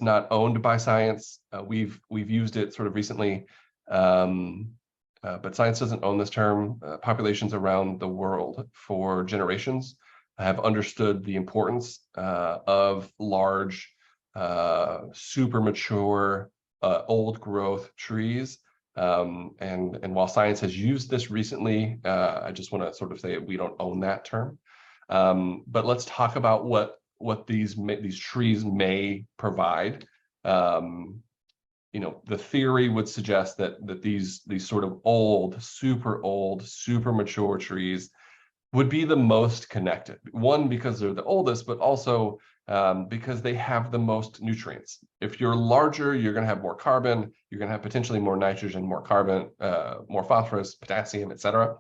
Speaker 1: not owned by science. We've used it sort of recently, but science doesn't own this term. Populations around the world for generations have understood the importance of large, super mature, old growth trees. And while science has used this recently, I just want to sort of say we don't own that term. But let's talk about what these trees may provide. The theory would suggest that these sort of old, super mature trees would be the most connected. One, because they're the oldest, but also because they have the most nutrients. If you're larger, you're going to have more carbon. You're going to have potentially more nitrogen, more carbon, more phosphorus, potassium, etc.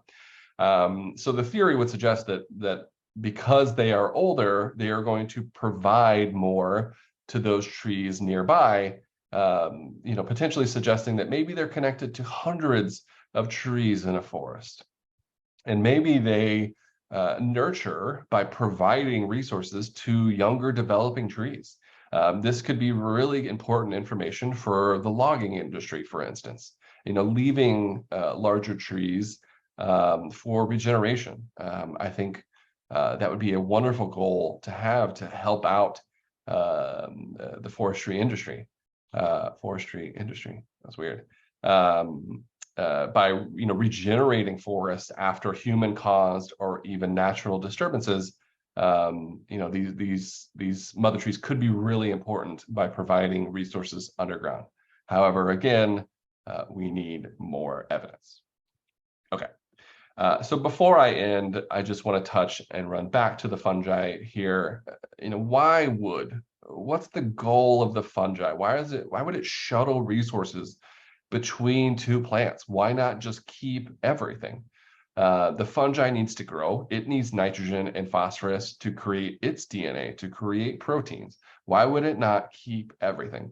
Speaker 1: So the theory would suggest that because they are older, they are going to provide more to those trees nearby. Potentially suggesting that maybe they're connected to hundreds of trees in a forest, and maybe they nurture by providing resources to younger developing trees. This could be really important information for the logging industry, for instance, leaving larger trees for regeneration. I think that would be a wonderful goal to have to help out the forestry industry. That's weird. By regenerating forests after human caused or even natural disturbances, these mother trees could be really important by providing resources underground. However, again, we need more evidence. Okay. So before I end, I just want to touch and run back to the fungi here. What's the goal of the fungi? Why would it shuttle resources between two plants? Why not just keep everything? The fungi needs to grow. It needs nitrogen and phosphorus to create its DNA, to create proteins. Why would it not keep everything?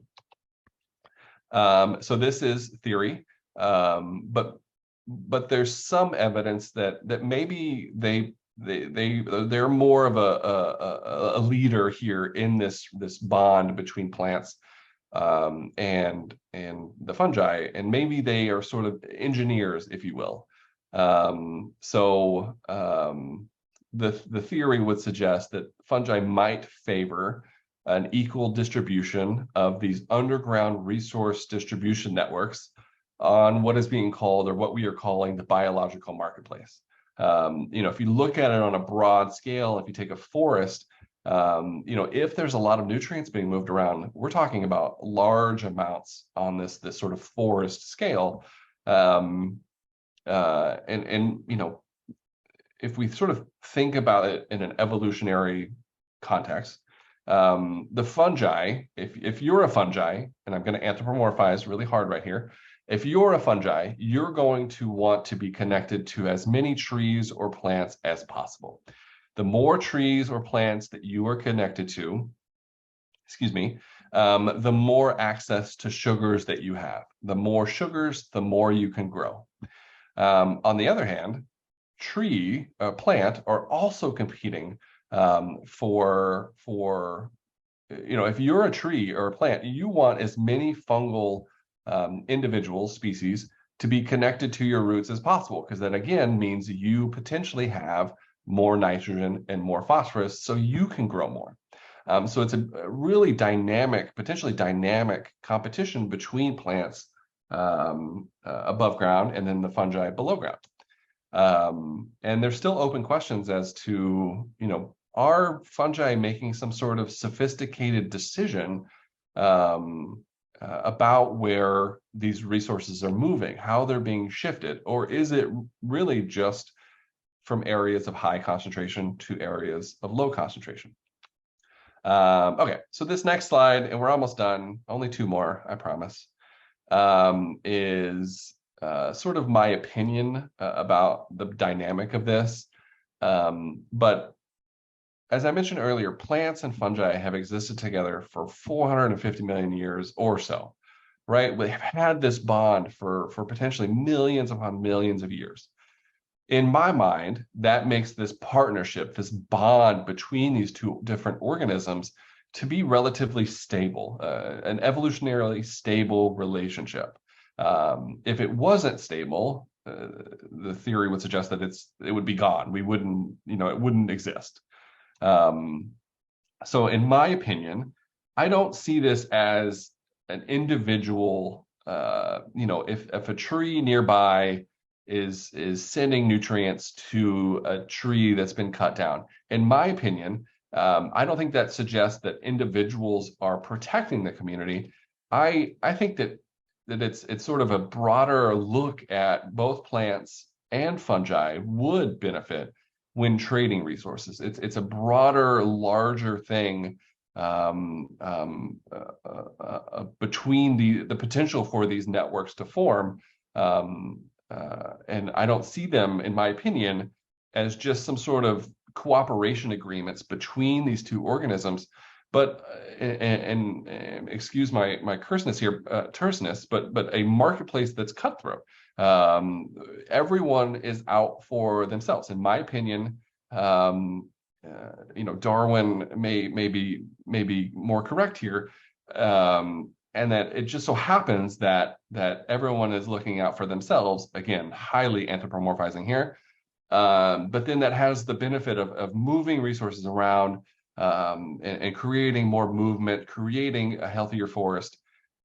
Speaker 1: So this is theory, but there's some evidence that maybe they're more of a leader here in this bond between plants and the fungi, and maybe they are sort of engineers, if you will. The theory would suggest that fungi might favor an equal distribution of these underground resource distribution networks on what is being called, or what we are calling, the biological marketplace. If you look at it on a broad scale, if you take a forest, if there's a lot of nutrients being moved around, we're talking about large amounts on this sort of forest scale. If we sort of think about it in an evolutionary context, the fungi, if you're a fungi, and I'm going to anthropomorphize really hard right here, If you're a fungi, you're going to want to be connected to as many trees or plants as possible. The more trees or plants that you are connected to, excuse me, the more access to sugars that you have. The more sugars, the more you can grow. On the other hand, plant are also competing for if you're a tree or a plant, you want as many fungal individuals, species, to be connected to your roots as possible, because that again means you potentially have more nitrogen and more phosphorus so you can grow more. So it's a really dynamic, potentially dynamic competition between plants above ground and then the fungi below ground. And there's still open questions as to, are fungi making some sort of sophisticated decision about where these resources are moving, how they're being shifted, or is it really just from areas of high concentration to areas of low concentration? Okay, so this next slide, and we're almost done, only two more, I promise, is sort of my opinion about the dynamic of this. But as I mentioned earlier, plants and fungi have existed together for 450 million years or so, right? They've had this bond for potentially millions upon millions of years. In my mind, that makes this partnership, this bond between these two different organisms, to be relatively stable, an evolutionarily stable relationship. If it wasn't stable, the theory would suggest that it would be gone. We wouldn't, it wouldn't exist. So in my opinion, I don't see this as an individual, if a tree nearby is sending nutrients to a tree that's been cut down. In my opinion, I don't think that suggests that individuals are protecting the community. I think that it's sort of a broader look at both plants and fungi would benefit when trading resources. It's a broader, larger thing between the potential for these networks to form. And I don't see them, in my opinion, as just some sort of cooperation agreements between these two organisms, but and excuse my terseness here, but a marketplace that's cutthroat. Everyone is out for themselves. In my opinion, Darwin may be more correct here. And that it just so happens that everyone is looking out for themselves, again, highly anthropomorphizing here. But then that has the benefit of moving resources around and creating more movement, creating a healthier forest.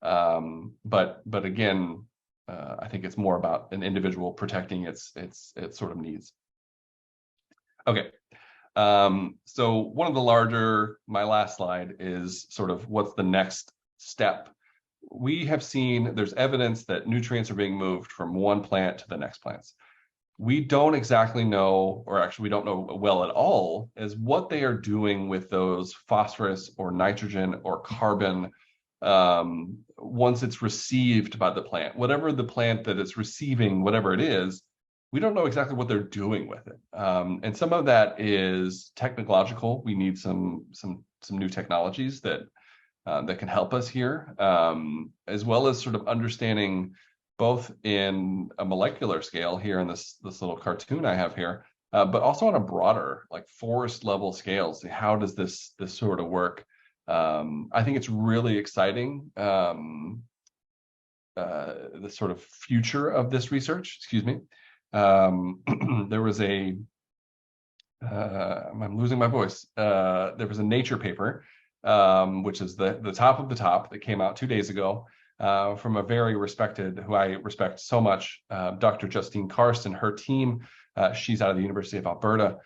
Speaker 1: But again, I think it's more about an individual protecting its sort of needs. Okay. So one of the my last slide is sort of what's the next step. We have seen there's evidence that nutrients are being moved from one plant to the next plants. We don't exactly know, or actually we don't know well at all, is what they are doing with those phosphorus or nitrogen or carbon once it's received by the plant. Whatever the plant that it's receiving, whatever it is, we don't know exactly what they're doing with it. And some of that is technological. We need some new technologies that can help us here, as well as sort of understanding both in a molecular scale here in this little cartoon I have here, but also on a broader, like forest level scales. How does this sort of work? I think it's really exciting, the sort of future of this research. Excuse me. There was I'm losing my voice. There was a Nature paper, which is the top of the top, that came out 2 days ago, from a very respected, who I respect so much, Dr. Justine Karst and her team. She's out of the University of Alberta.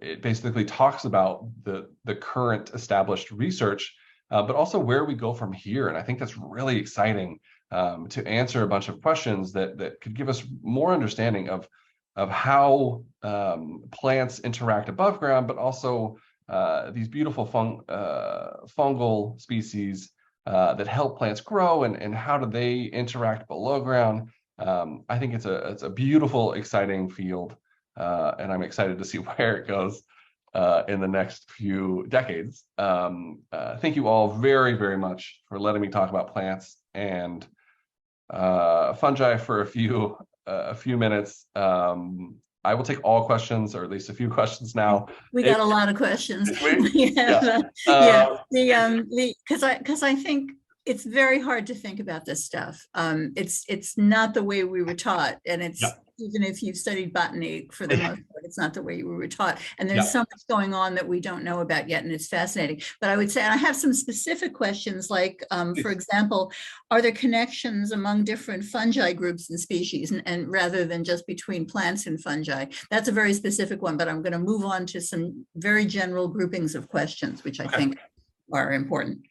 Speaker 1: It basically talks about the current established research, but also where we go from here. And I think that's really exciting, to answer a bunch of questions that could give us more understanding of how plants interact above ground, but also these beautiful fungal species that help plants grow, and how do they interact below ground. I think it's a beautiful, exciting field, and I'm excited to see where it goes in the next few decades. Thank you all very, very much for letting me talk about plants and fungi for a few minutes. I will take all questions, or at least a few questions now.
Speaker 2: We got a lot of questions.
Speaker 1: Yeah.
Speaker 2: Because I think it's very hard to think about this stuff. It's not the way we were taught, and it's even if you've studied botany for the most part, it's not the way we were taught. And there's so much going on that we don't know about yet, and it's fascinating. But I would say, and I have some specific questions, like, for example, are there connections among different fungi groups and species, and rather than just between plants and fungi? That's a very specific one, but I'm going to move on to some very general groupings of questions, which I think are important.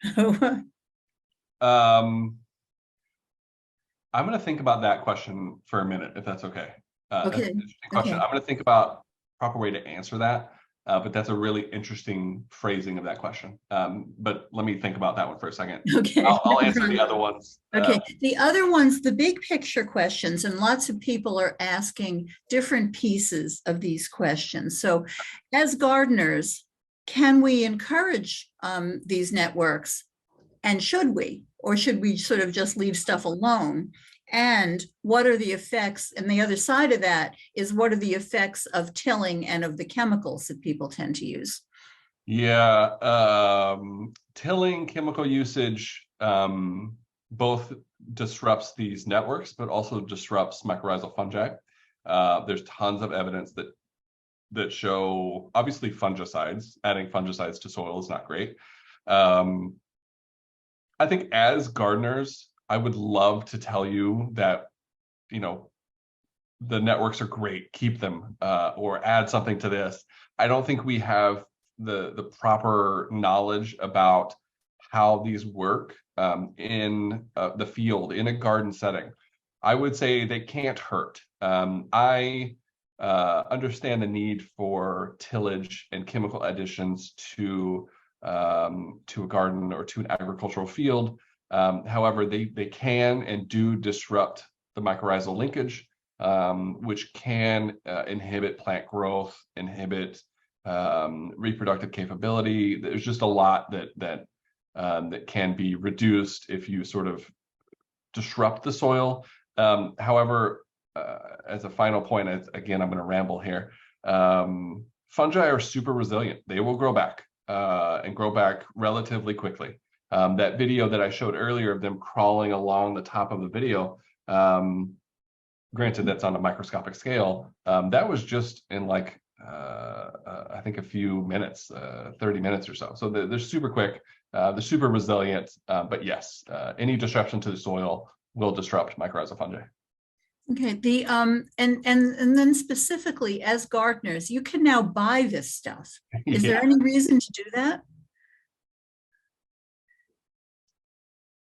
Speaker 1: I'm going to think about that question for a minute, if that's okay.
Speaker 2: Okay.
Speaker 1: That's an interesting question. I'm going to think about proper way to answer that, but that's a really interesting phrasing of that question. But let me think about that one for a second.
Speaker 2: Okay.
Speaker 1: I'll answer the other ones.
Speaker 2: Okay. The other ones, the big picture questions, and lots of people are asking different pieces of these questions. So as gardeners, can we encourage these networks? And should we? Or should we sort of just leave stuff alone? And what are the effects? And the other side of that is, what are the effects of tilling and of the chemicals that people tend to use?
Speaker 1: Yeah, tilling, chemical usage, both disrupts these networks, but also disrupts mycorrhizal fungi. There's tons of evidence that show, obviously, fungicides. Adding fungicides to soil is not great. I think as gardeners, I would love to tell you that, the networks are great, keep them, or add something to this. I don't think we have the proper knowledge about how these work in the field, in a garden setting. I would say they can't hurt. I understand the need for tillage and chemical additions to a garden or to an agricultural field. However, they can and do disrupt the mycorrhizal linkage, which can inhibit plant growth, inhibit reproductive capability. There's just a lot that can be reduced if you sort of disrupt the soil. However, as a final point, again, I'm going to ramble here. Fungi are super resilient. They will grow back. And grow back relatively quickly. That video that I showed earlier of them crawling along the top of the video, granted that's on a microscopic scale, that was just in like, I think a few minutes, 30 minutes or so. So they're super quick, they're super resilient, but yes, any disruption to the soil will disrupt mycorrhizal fungi.
Speaker 2: Okay, and then specifically as gardeners, you can now buy this stuff. Is there any reason to do that?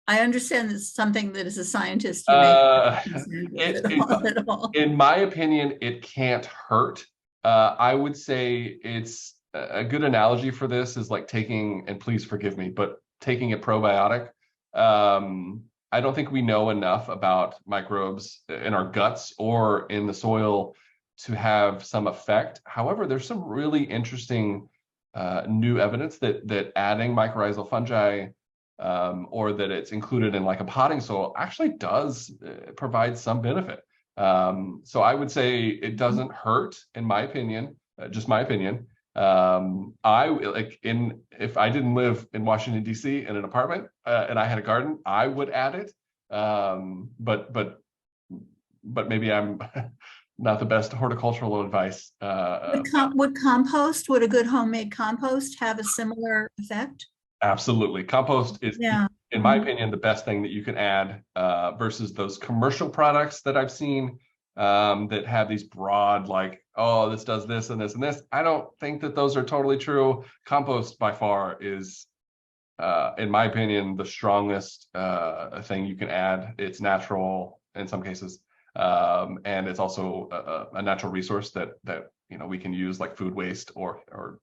Speaker 2: I understand it's something that as a scientist you
Speaker 1: in my opinion, it can't hurt. I would say it's a good analogy for this is like taking, and please forgive me, but taking a probiotic. I don't think we know enough about microbes in our guts or in the soil to have some effect. However, there's some really interesting new evidence that adding mycorrhizal fungi or that it's included in like a potting soil actually does provide some benefit. So I would say it doesn't hurt, in my opinion, just my opinion. If I didn't live in Washington, D.C. in an apartment and I had a garden, I would add it. But maybe I'm not the best horticultural advice.
Speaker 2: Would a good homemade compost have a similar effect?
Speaker 1: Absolutely. Compost is, in my opinion, the best thing that you can add versus those commercial products that I've seen that have these broad, like, oh, this does this and this and this. I don't think that those are totally true. Compost by far is, in my opinion, the strongest thing you can add. It's natural in some cases, and it's also a natural resource that we can use, like food waste or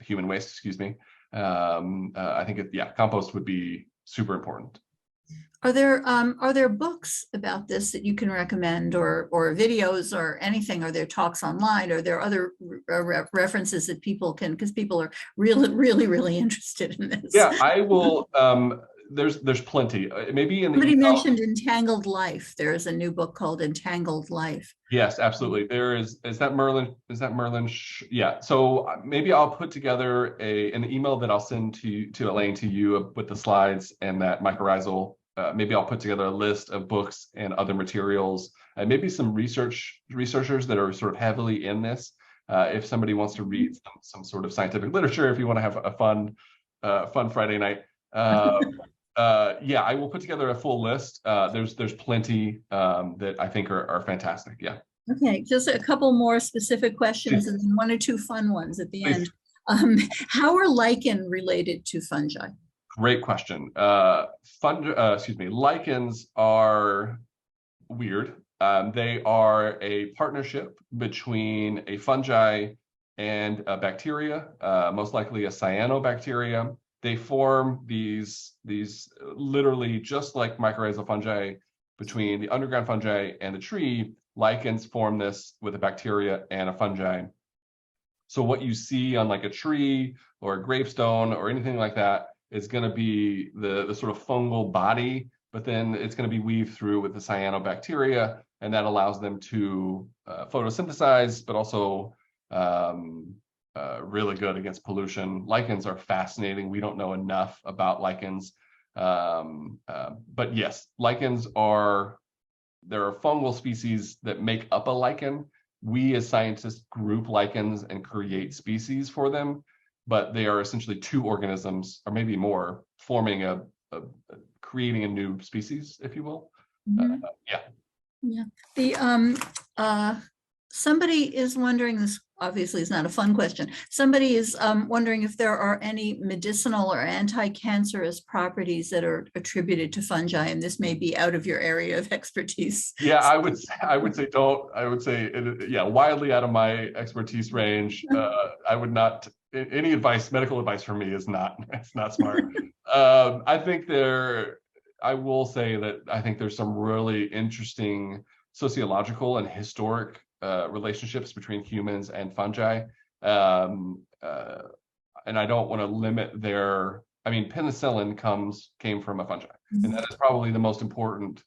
Speaker 1: human waste, excuse me. I think compost would be super important.
Speaker 2: Are there books about this that you can recommend, or videos or anything? Are there talks online? Are there other references that people can, because people are really interested in this?
Speaker 1: Yeah, I will. There's plenty. Maybe in the
Speaker 2: Somebody
Speaker 1: email.
Speaker 2: mentioned Entangled Life. There is a new book called Entangled Life.
Speaker 1: Yes, absolutely. There is that Merlin? Is that Merlin? Yeah. So maybe I'll put together an email that I'll send to Elaine, to you, with the slides and that mycorrhizal. Maybe I'll put together a list of books and other materials, and maybe some researchers that are sort of heavily in this. If somebody wants to read some sort of scientific literature, if you want to have a fun Friday night. Yeah, I will put together a full list. There's plenty that I think are fantastic. Yeah.
Speaker 2: Okay, just a couple more specific questions,
Speaker 1: Please.
Speaker 2: and then one or two fun ones at the
Speaker 1: Please.
Speaker 2: end. How are lichen related to fungi?
Speaker 1: Great question. Lichens are weird. They are a partnership between a fungi and a bacteria, most likely a cyanobacteria. They form these literally just like mycorrhizal fungi between the underground fungi and the tree. Lichens form this with a bacteria and a fungi. So what you see on like a tree or a gravestone or anything like that is going to be the sort of fungal body, but then it's going to be weaved through with the cyanobacteria, and that allows them to photosynthesize, but also really good against pollution. Lichens are fascinating. We don't know enough about lichens, but yes, there are fungal species that make up a lichen. We as scientists group lichens and create species for them, but they are essentially two organisms, or maybe more, forming creating a new species, if you will. Yeah.
Speaker 2: Yeah. The somebody is wondering, this obviously is not a fun question. Somebody is wondering if there are any medicinal or anti-cancerous properties that are attributed to fungi, and this may be out of your area of expertise.
Speaker 1: Yeah, I would say don't. I would say yeah, wildly out of my expertise range. I would not. Any advice, medical advice for me is not. It's not smart. I will say that I think there's some really interesting sociological and historic relationships between humans and fungi. And I don't want to limit I mean, penicillin came from a fungi, and that is probably the most important,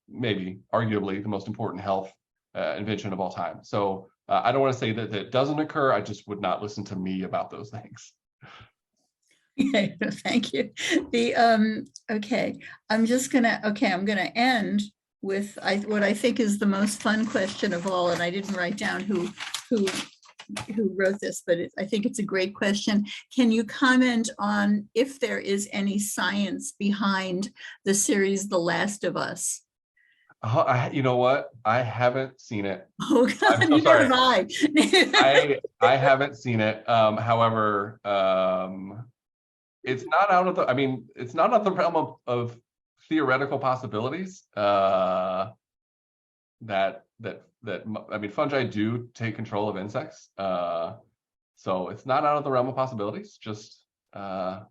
Speaker 1: maybe arguably the most important health invention of all time. So I don't want to say that it doesn't occur. I just would not listen to me about those things.
Speaker 2: Okay, thank you. Okay, I'm gonna end with what I think is the most fun question of all, and I didn't write down who wrote this, but I think it's a great question. Can you comment on if there is any science behind the series The Last of Us?
Speaker 1: You know what? I haven't seen it.
Speaker 2: Oh God,
Speaker 1: I'm so
Speaker 2: neither
Speaker 1: sorry.
Speaker 2: have I.
Speaker 1: I haven't seen it. However, it's not out of the. I mean, it's not out of the realm of theoretical possibilities. I mean, fungi do take control of insects. So it's not out of the realm of possibilities. Just I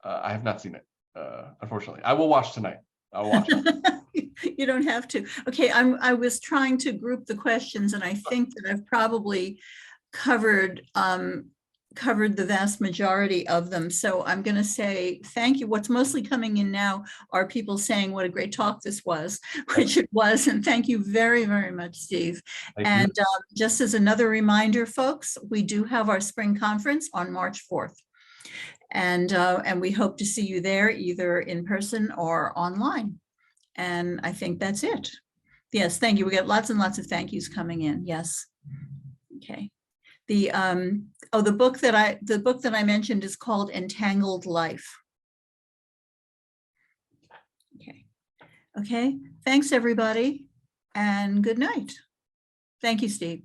Speaker 1: have not seen it. Unfortunately, I will watch tonight. I'll watch it.
Speaker 2: You don't have to. Okay, I was trying to group the questions, and I think that I've probably covered the vast majority of them. So I'm going to say thank you. What's mostly coming in now are people saying what a great talk this was, which it was. And thank you very much, Steve. And just as another reminder, folks, we do have our spring conference on March 4th. And we hope to see you there, either in person or online. And I think that's it. Yes, thank you. We got lots and lots of thank yous coming in. Yes. Okay. The book that I mentioned is called Entangled Life. Okay. Thanks everybody, and good night. Thank you, Steve.